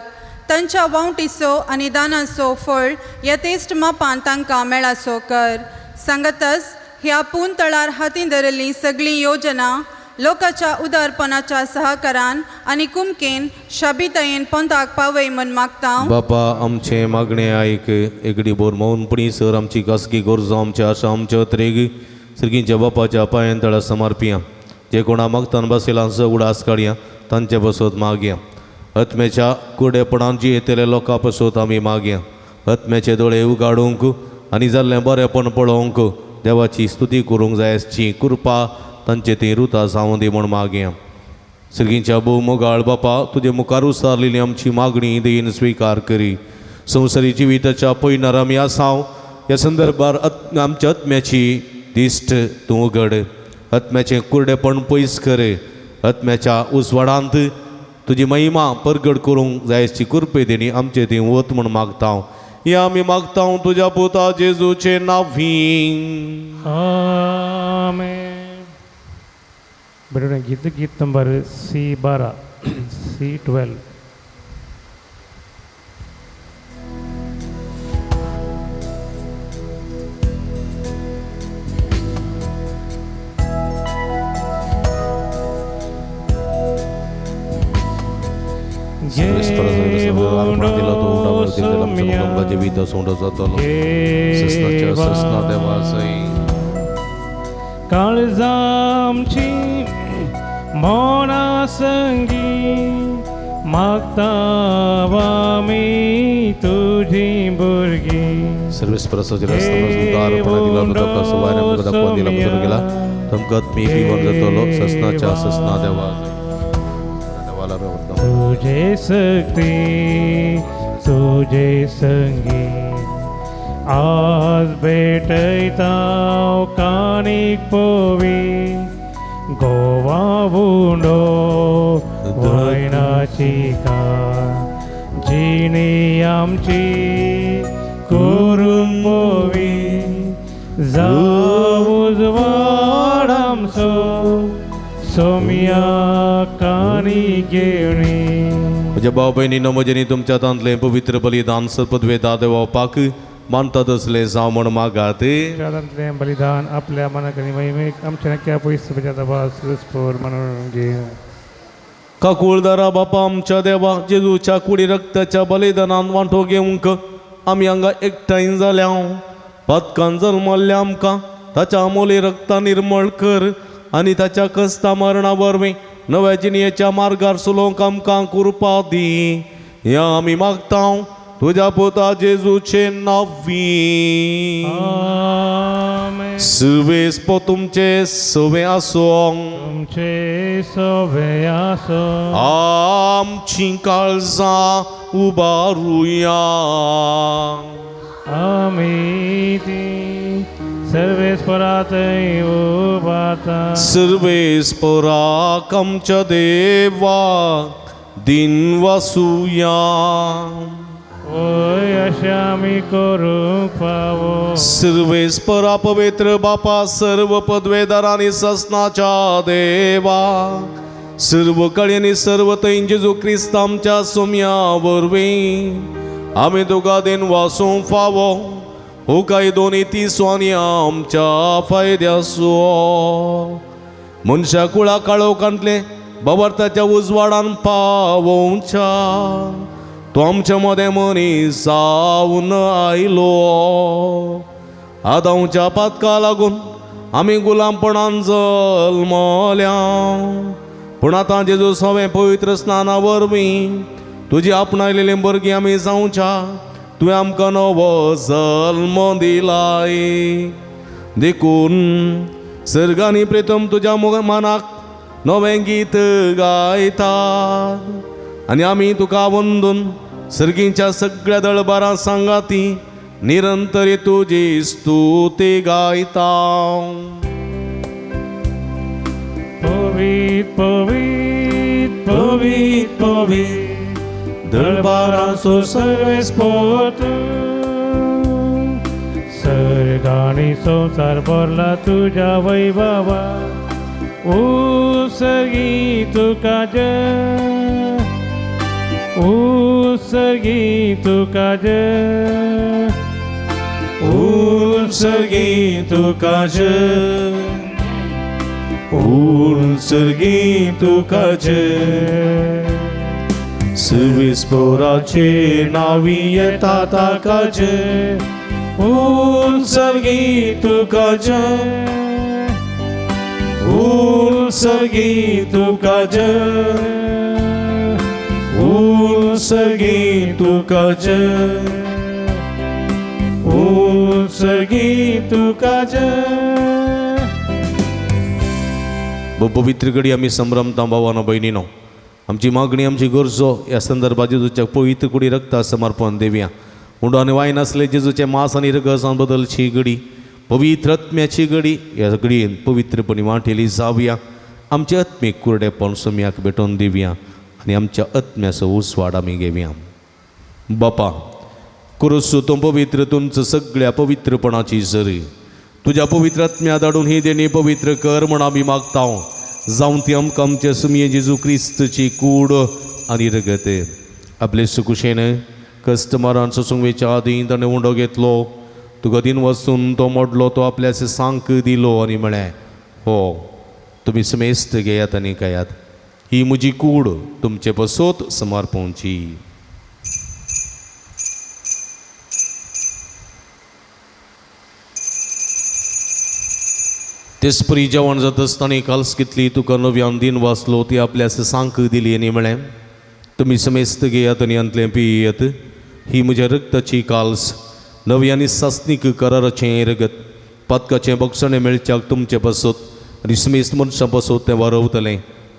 तांच्या वावटीचो आनी दानाचो फळ यथेश्ट मापान तांकां मेळाचो कर. सांगतच ह्या पूण तळार हातीन धरिल्लीं सगळीं योजना लोकांच्या उदारपणाच्या सहकारान आनी कुमकेन शाबितायेन पंथाक पावय म्हूण मागता. बापा, आमचे मागणें आयक. एकडी बोर मौनपणी सर आमची खासगी गरजो, आमच्या आशा, आमच्या अत्रेग सर्गींच्या बापाच्या पांयां तळा समर्पिया. जे कोणा मागतान बसयलां उडास काडया, तांचे बसत मागया. आत्म्याच्या कुडेपणान जी येतले लोकां पसत आमी मागया. आत्म्याचे दोळे उगाडूंक आनी जाल्लें बरेपण पळोवंक देवाची स्तुती करूंक जाय आसची कृपा तांचे ती रुता जावं दी म्हूण मागया. सर्गींच्या भोव मोगाळ बापा, तुजे मुखार उसारलेली आमची मागणी देन स्विकार करी. संवसारी जिविताच्या पैनार आमी आसांव. ह्या संदर्भार आमच्या आत्म्याची दिश्ट तूं उगड. आत्म्याचें कुरडेपण पयस कर. आत्म्याच्या उजवाडांत तुजी महिमा परगट करूंक जाय आसची कृपे देणी आमचे ती वत म्हूण मागता. हे आमी मागता तुज्या पुता जेजूचे नांवीं. आमेन. बरोबर. गीत नंबर C12, C12. अर्पण दिला तो उडावर दिला समजा विध सोंड जातलो ससनाच्या ससना देवासई काळजामची मोना संगी मागतावा मी तुझी बुरगी सर्विस प्रसाद रस्ता अर्पण दिला तो कसं वाऱ्यामध्ये दाखवून दिला बदल गेला तमकत मी जीवन जातलो ससनाच्या ससना देवासई तुझे सक्ती तुझे संगी आज भेटैताव कानिक पोवी गोवा बुंडो वैनाची का जिनी आमची करून पोवी जाऊज वाडामसो सोमिया कानी घेवणी म्हज्या भाव भयणीनो म्हजेनी तुमच्या तांतले पवित्र बलिदान सपद्वे दादेवा पाक मानतात असले जाव म्हण मागात त्यातले बलिदान आपल्या मनाकनी महिमेक आमच्या नक्या पयस स्फोर म्हणून घे काकुळदारा बापा आमच्या देवा जेजूच्या कुडी रक्ताच्या बलिदानान वांटो घेवंक आमी हांगा एकठांय जाल्या पदकान जल्मल्ल्या आमकां ताच्या अमोली रक्ता निर्मळ कर आनी ताच्या कस्ता मरणा वरवीं नव्या जिणेच्या मार्गार सुलोवंक आमकां कृपा दी या आमी मागता तुझ्या पोता जेजूचे नावी आमेन. सुवेस्पो तुमचे सवे आसो तुमचे सवे आसो आमची काळजां उबारुया आमी ती सर्वेस्परातय उबारता सर्वेस्पराक आमच्या देवा दिन वासुया ओय अशें आमी करूंक फावो सर्वेस्परा पवित्र बापा सर्व पदवेदारांनी ससनाच्या देवा सर्व कळ्यांनी सर्व थंय जेजू क्रिस्त आमच्या सोम्या वरवीं आमी तुका दिन वासूंक फावो हो काय दोनी तिसवांनी आमच्या फायद्याचो मनशा कुळा काळोखांतले बाबार्थाच्या उजवाडान पावोवच्या तो आमच्या मदें मनीस जावन आयलो आदांच्या पातका लागून आमी गुलामपणान जल्मल्या पूण आतां जेजू सवें पवित्र स्नाना वरवीं तुजी आपणायलेली बरगी आमी जावच्या तुवें आमकां नवो जल्म दिलाय देखून सर्गांनी प्रेतम तुज्या मनाक नवें गीत गायतात आनी आमी तुका वंदून सर्गीच्या सगळ्या दळबारां सांगाती निरंतरी तुजी स्तुती गायता पवित पवित पवित पवित दरबाराचो सर्वेस्पोत सर्गांनी संसार भरला तुझ्या वैभवा उसर्गी तुका जय उसर्गी तुका जय उसर्गी तुका जय उसर्गी तुका जय सर्वेस्पोराचे नावी येता ताका जय उसर्गी तुका जय उसर्गी तुका जय उसर्गी तुका जय उसर्गी तुका जय पवित्र घडी आमी संभ्रमता भावानो भयणीनो आमची मागणी आमची गरजो ह्या संदर्भात जेजूच्या पवित्र कुडी रक्ता समर्पण देवया उंडो आनी वायन आसले जेजूचे मांस आनी रगत बदलची घडी पवित्र आत्म्याची घडी ह्या घडयेन पवित्रपणी वांटेली जावया आमचे आत्मीक कुरडेपण सोम्याक भेटोवन दिवया आनी आमच्या आत्म्याचो उस्वाड आमी घेवया बापा कुरसो तो पवित्र तुमचो सगळ्या पवित्रपणाची झरी तुज्या पवित्र आत्म्या धाडून ही देणी पवित्र कर म्हण आमी मागता जावं ती आमकां आमच्या सुमये जेजू क्रिस्तची कूड आनी रगत आपले सुकुशेन कस्टमरान सोसूंक आदीं ताणें उंडो घेतलो तुका दिन वचून तो मोडलो तो आपल्या सांक दिलो आनी म्हळें हो तुमी समेस्त घेयात आनी खायात ही म्हजी कूड तुमचे पसोत समर्पणची तेच परी जेवण जात आसतना काल्स कितली तुका नव्यान दिन वाचलो ती आपल्या सांक दिली आनी म्हळें तुमी समेस्त घेयात आनी अंतलें पियेयात ही म्हज्या रक्ताची काल्स नव्यानी सासनीक कराराचें रगत पातकाचें बक्षणें मेळच्याक तुमचे बसत आनी समेस्त मनशां बसत तें वारवतलें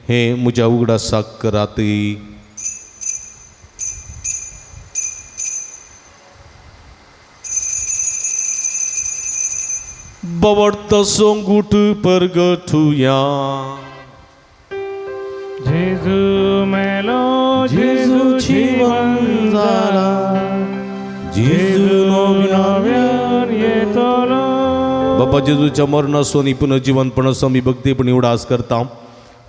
हें म्हज्या उगडासाक करात. बवडता सोंगूट परगटुया. जेजू मेलो जेजू जीवन जाला जेजू नव्यान येतलो. बाबा जेजूच्या मरणासोनी पुनर्जीवनपणासो आमी भक्तीपणी उडास करता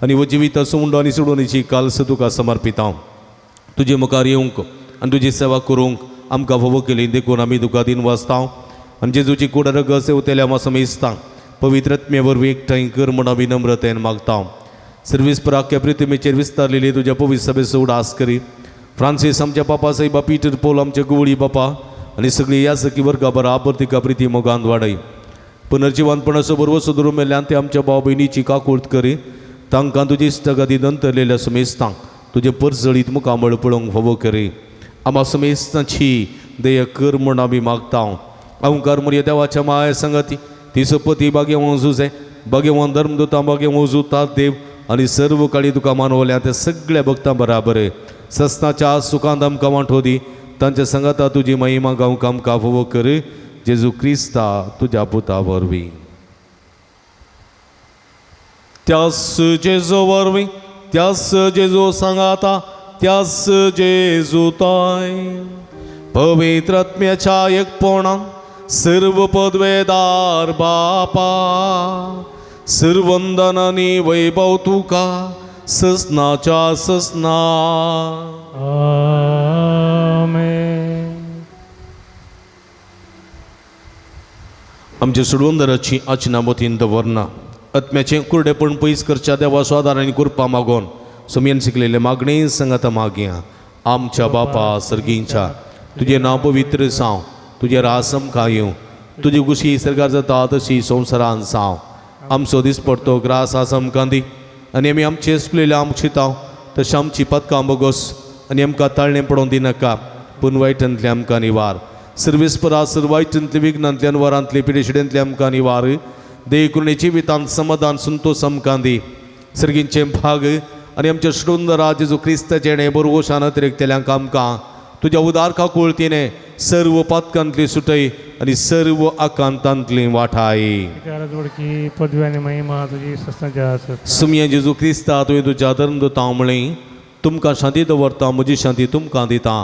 आनी हो जिविताचो उंडो आनी सोडवणीची काल्स तुका समर्पिता. तुजे मुखार येवंक आनी तुजी सेवा करूंक आमकां फोव केली देखून आमी तुका दिन वाचता आनी जेजूची कुडरग सेवतेल्या आमी समेजता पवित्रत्मे वरवीं एकठांय कर म्हण विनम्रतेन मागता. सर्विस्पराख्या प्रितीमेचेर विस्तारलेली तुज्या पवित्र सभेचो उडास करी. फ्रांसीस आमच्या बापा साईबा पीटर पौल आमच्या गुवळी बापा आनी सगळी ह्या सखी वर्गा बराबर तिका प्रिती मोगान वाडय. पुनर्जीवनपणाचो बरोबर सुदरू मेल्ल्यान ते आमच्या भाव भयणीची काकुळट करी. तांकां तुजी इश्टगादी नंतरलेल्या समेस्तांक तुजे परजळीत मुखामळ पळोवंक फोव करी. आम्हा समेस्तांची दया कर म्हण आमी मागता. अवंकार म्हणया देवाच्या माय संगती ती सपती भाग्यवान जुजे भाग्यवान धर्मदूता भाग्यवान जुता देव आनी सर्व काळी तुका मानवल्या त्या सगळ्या भक्तां बराबर ससनाच्या सुखांत आमकां वांटो दी. तांच्या संगता तुजी महिमा गावंक आमकां फोव कर. जेजू क्रिस्ता तुज्या पुता वरवीं. त्यास जेजू वरवीं त्यास जेजू सांगाता त्यास जेजू ताय पवित्रात्म्याच्या एकपणान सर्व पदवेदार बापा सर्वंदन आनी वैभव तुका ससनाच्या ससना. आमेन. आमच्या सुडवंदराची आचना मतीन दवरना आत्म्याचें कुर्डेपण पयस करच्या देवा स्वादार आनी कृपा मागोन सुमयेन शिकलेले मागणे संगत मागया. आमच्या बापा सर्गींच्या तुजें नांव पवित्र जावं तुजें रास आमकां येवं तुजी कुशी सर्गार जाता तशी संवसारान जावं. आमचो दिसपडतो ग्रास आस आमकां दी आनी आमी आमचे सुकलेले आमकां चिताव तशें आमची पदकां बोगोस आनी आमकां ताळणें पडोवन दिनाका पूण वायटांतले आमकां निवार. सर्वेस्परा सर्वायटांतले विघ्नांतल्यान वरांतले पिडेशिडेंतले आमकां निवार. देयकुर्णेची जिवितांत समाधान संतोष आमकां दी. सर्गींचे भाग आनी आमच्या श्रुंदरा जेजू क्रिस्त जेणे बरोवशान अतिरिक्तेल्यांक आमकां तुज्या उदार काकुळतीने सर्व पातकांतली सुटय आनी सर्व आकांतांतली वाठाय. जोडकी पदवी आनी महिमा तुजी ससनाच्या आसत. सुमया जेजू क्रिस्ता तुवें तुज्या धर्मदूतां म्हळें तुमकां शांती दवरता म्हजी शांती तुमकां दिता.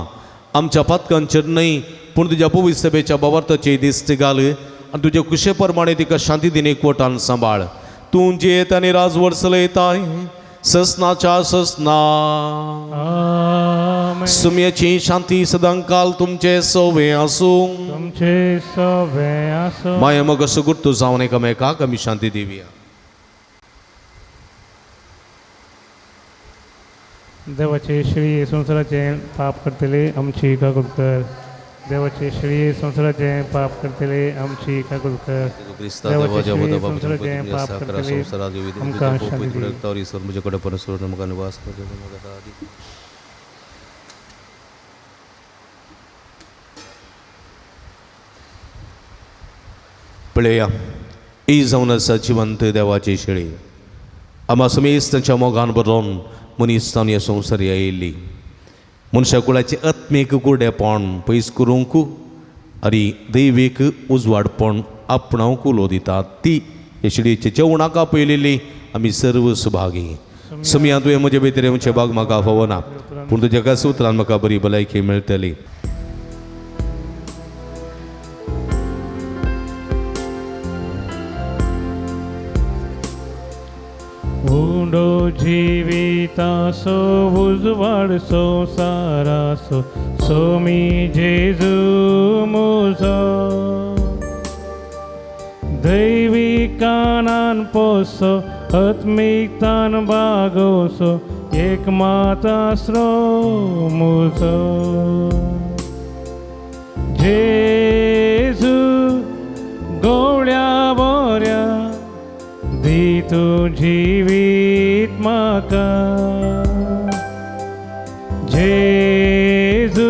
आमच्या पातकांचेर न्हय पूण तुज्या पवित्र सभेच्या बाबर्थाचे दिश्ट घाल आनी तुज्या कुशे प्रमाणे तिका शांती दिन एकवटान सांबाळ. तूं जेत आनी राजवट चलयताय ससनाच्या ससना. आमेन. सुमयाची शांती सदांकाल तुमचे सवे आसूं. तुमचे सवे आसो. माया मग असं गुर्तू जावन एकामेकाक आमी शांती दिवया. देवाचे श्री संसाराचे पाप करतले आमची काकूळ कर. देवाचे श्री संसाराचे पाप करतले आमची काकूळ कर. देवाचे श्री संसाराचे पाप करतले आमकां शांती दी. पळया ही जावन आसा जिवंत देवाची शेळी. आम्हा समेस्तांच्या मोगान बरोवन मनीसतान ह्या संवसारी आयिल्ली. मनशा कुळाचे आत्मीक कुर्डेपण पयस करूंक आनी दैवीक उजवाडपण आपणावंक उलो दिता ती हे शेळयेच्या जेवणाक आपयलेली आमी सर्व सुभागी. सुमया तुवें म्हजे भितर येवचे भाग म्हाका फावो ना पूण तुज्या एका सुत्रान म्हाका बरी भलायकी मेळटली. उंडो जिवितासो उजवाड संसारासो सोमी जेजू मुजो दैविकानान पोसो आत्मिकतान बागोसो एक मातास्रो मुजो. जेजू गवळ्या बोऱ्या दी तू जिवीत म्हाका जेजू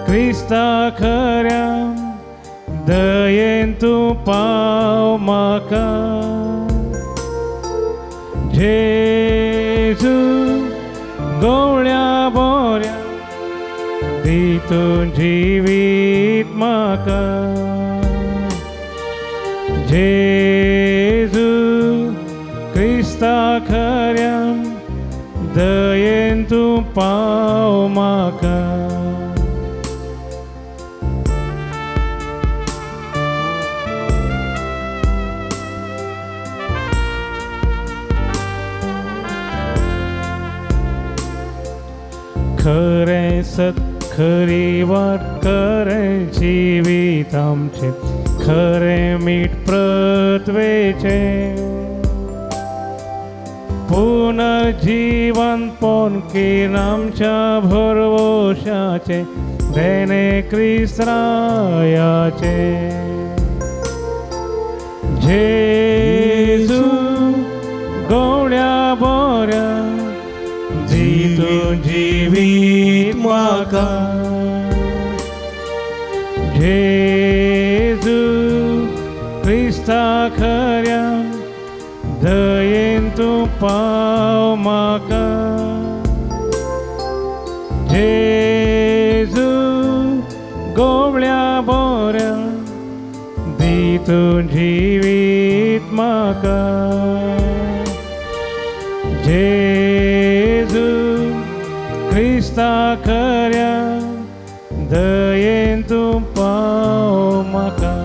क्रिस्ता खऱ्या दयेन तू पाव म्हाका जेजू गवळ्या बोऱ्या दी तू जिवीत म्हाका जेजू क्रिस्ता खऱ्या दयेन तू पाव म्हाका खरें सत खरी वाट खरें जिवीत आमचे खरें मीठ प्रतवेचे पुनर्जीवन पोनकीन आमच्या भरवशाचे देणे क्रिस्त्रायाचे जेजू गवळ्या बोऱ्या दी तू जिवीत म्हाका जेजू क्रिस्ता खऱ्या दयेन तू पाव म्हाका जेजू गवळ्या बोऱ्या दी तू जिवीत म्हाका जेजू क्रिस्ता खऱ्या दयेन तू पाव म्हाका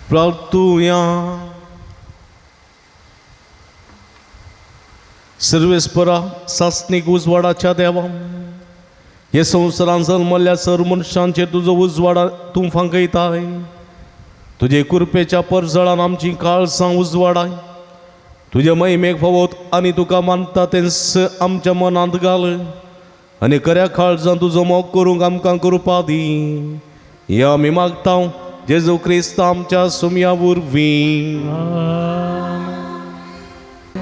प्रार्थूया सर्वेस्परा सासनीक उजवाडाच्या देवा हे संवसारान जल्मल्ल्या सर मनशांचेर तुजो उजवाडा तूं फांकयताय तुजे कुरपेच्या परजळान आमची काळसां उजवाडाय तुज्या महिमेक फावोत आनी तुका मानता तें आमच्या मनांत घाल आनी खऱ्या काळजान तुजो मोग करूंक आमकां कृपा दी हे आमी मागता जेजू क्रिस्त आमच्या सुमया वरवीं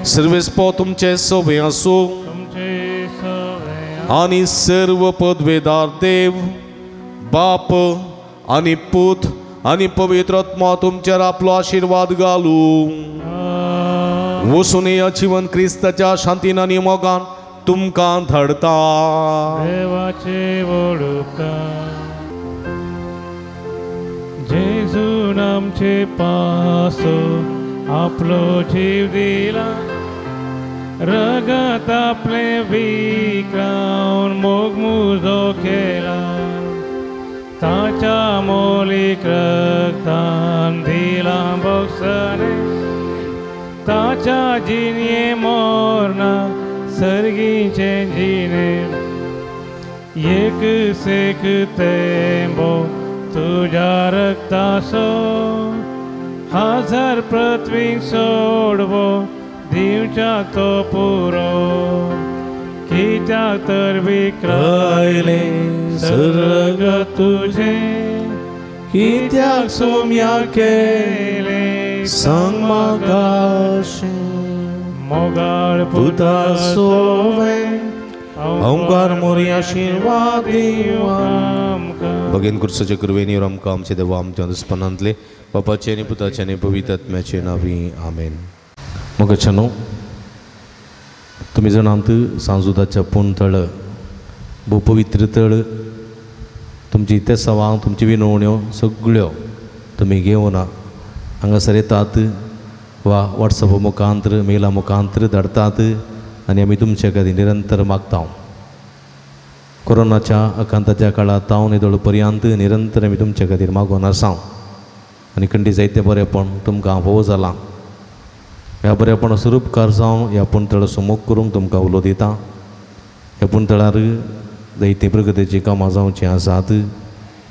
सर्वेस्पो तुमचे सोबे आसूं आनी सर्व पदवेदार देव बाप आनी पूत आनी पवित्र आत्मा तुमचेर आपलो आशीर्वाद घालूं वचून या जीवन क्रिस्ताच्या शांतीन आनी मोगान तुमकां धाडता देवाचे वळूका जेजून आमचे पासो आपलो जीव दिला रगत आपले विक्रावन मोग मुजो केला ताच्या मोलीक रक्तान दिला बक्षणे ताच्या जिणे मोरना सर्गीचे जिणे एक सेक तेंबो तुझ्या रक्तासो हजार पृथ्वीक सोडवो दिवच्या तो पुरो कित्याक तर विक्रयले सर्ग तुझे कित्याक सोम्या केले सांग म्हाका मोगाळ पुता सोवे ओंकार मोरी आशीर्वाद दिव आमकां भगेन कुर्साच्या कृपेनीवर आमकां आमचे देवा आमच्या दुस्पनांतले बापाचे आनी पुताचे आनी पवित्र आत्म्याचे नांवी आमेन मोगाच्यानो तुमी जाणात सांजुदाच्या पुणतळ भोव पवित्र तळ तुमची ते सवां तुमची विनवण्यो सगळ्यो तुमी घेवन हांगासर येतात वा वॉट्सॅप मुखांतर मेला मुखांतर धाडतात आनी आमी तुमचे खातीर निरंतर मागता कोरोनाच्या आकांताच्या काळात ताव निदळ पर्यंत निरंतर आमी तुमचे खातीर मागून आसा आनी खंडी जायते बरेपण तुमकां फोव जालां ह्या बरेपण स्वरूपकार जावन ह्या पुणतळ समोग करूंक तुमकां उलो दिता ह्या पुणतळार जायते प्रगतीची कामां जावचीं आसात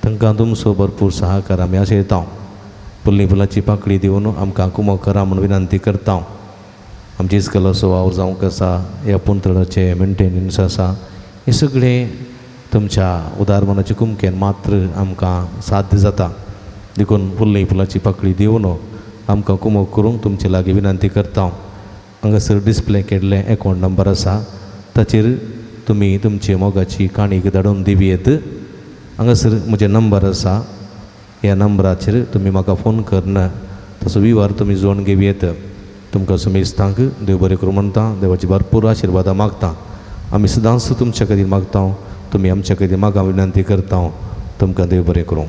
तांकां तुमचो भरपूर सहकार आमी आशेता फुल्ली फुलाची पाकळी दिवन आमकां कुमो करा म्हूण विनंती करता आमची इस्कलाचो वावर जावंक आसा ह्या पुंतळाचे मेंटेनन्स आसा हे सगळे तुमच्या उदारमनाच्या कुमकेन मात्र आमकां साध्य जाता देखून फुल्लय फुलाची पाकळी दिवन आमकां कुमक करूंक तुमचे लागीं विनंती करता हांगासर डिस्प्ले केल्ले अकावंट नंबर आसा ताचेर तुमी तुमचे मोगाची काणीक धाडून दिवयेत हांगासर म्हजे नंबर आसा ह्या नंबराचेर तुमी म्हाका फोन करना तसो विव्हार तुमी जोडून घेवयेत तुमकां समेस्तांक देव बरें करूं म्हणटा देवाची भरपूर आशिर्वादां मागता आमी सदांच तुमच्या खातीर मागता तुमी आमच्या खातीर म्हाका विनंती करता तुमकां देव बरें करूं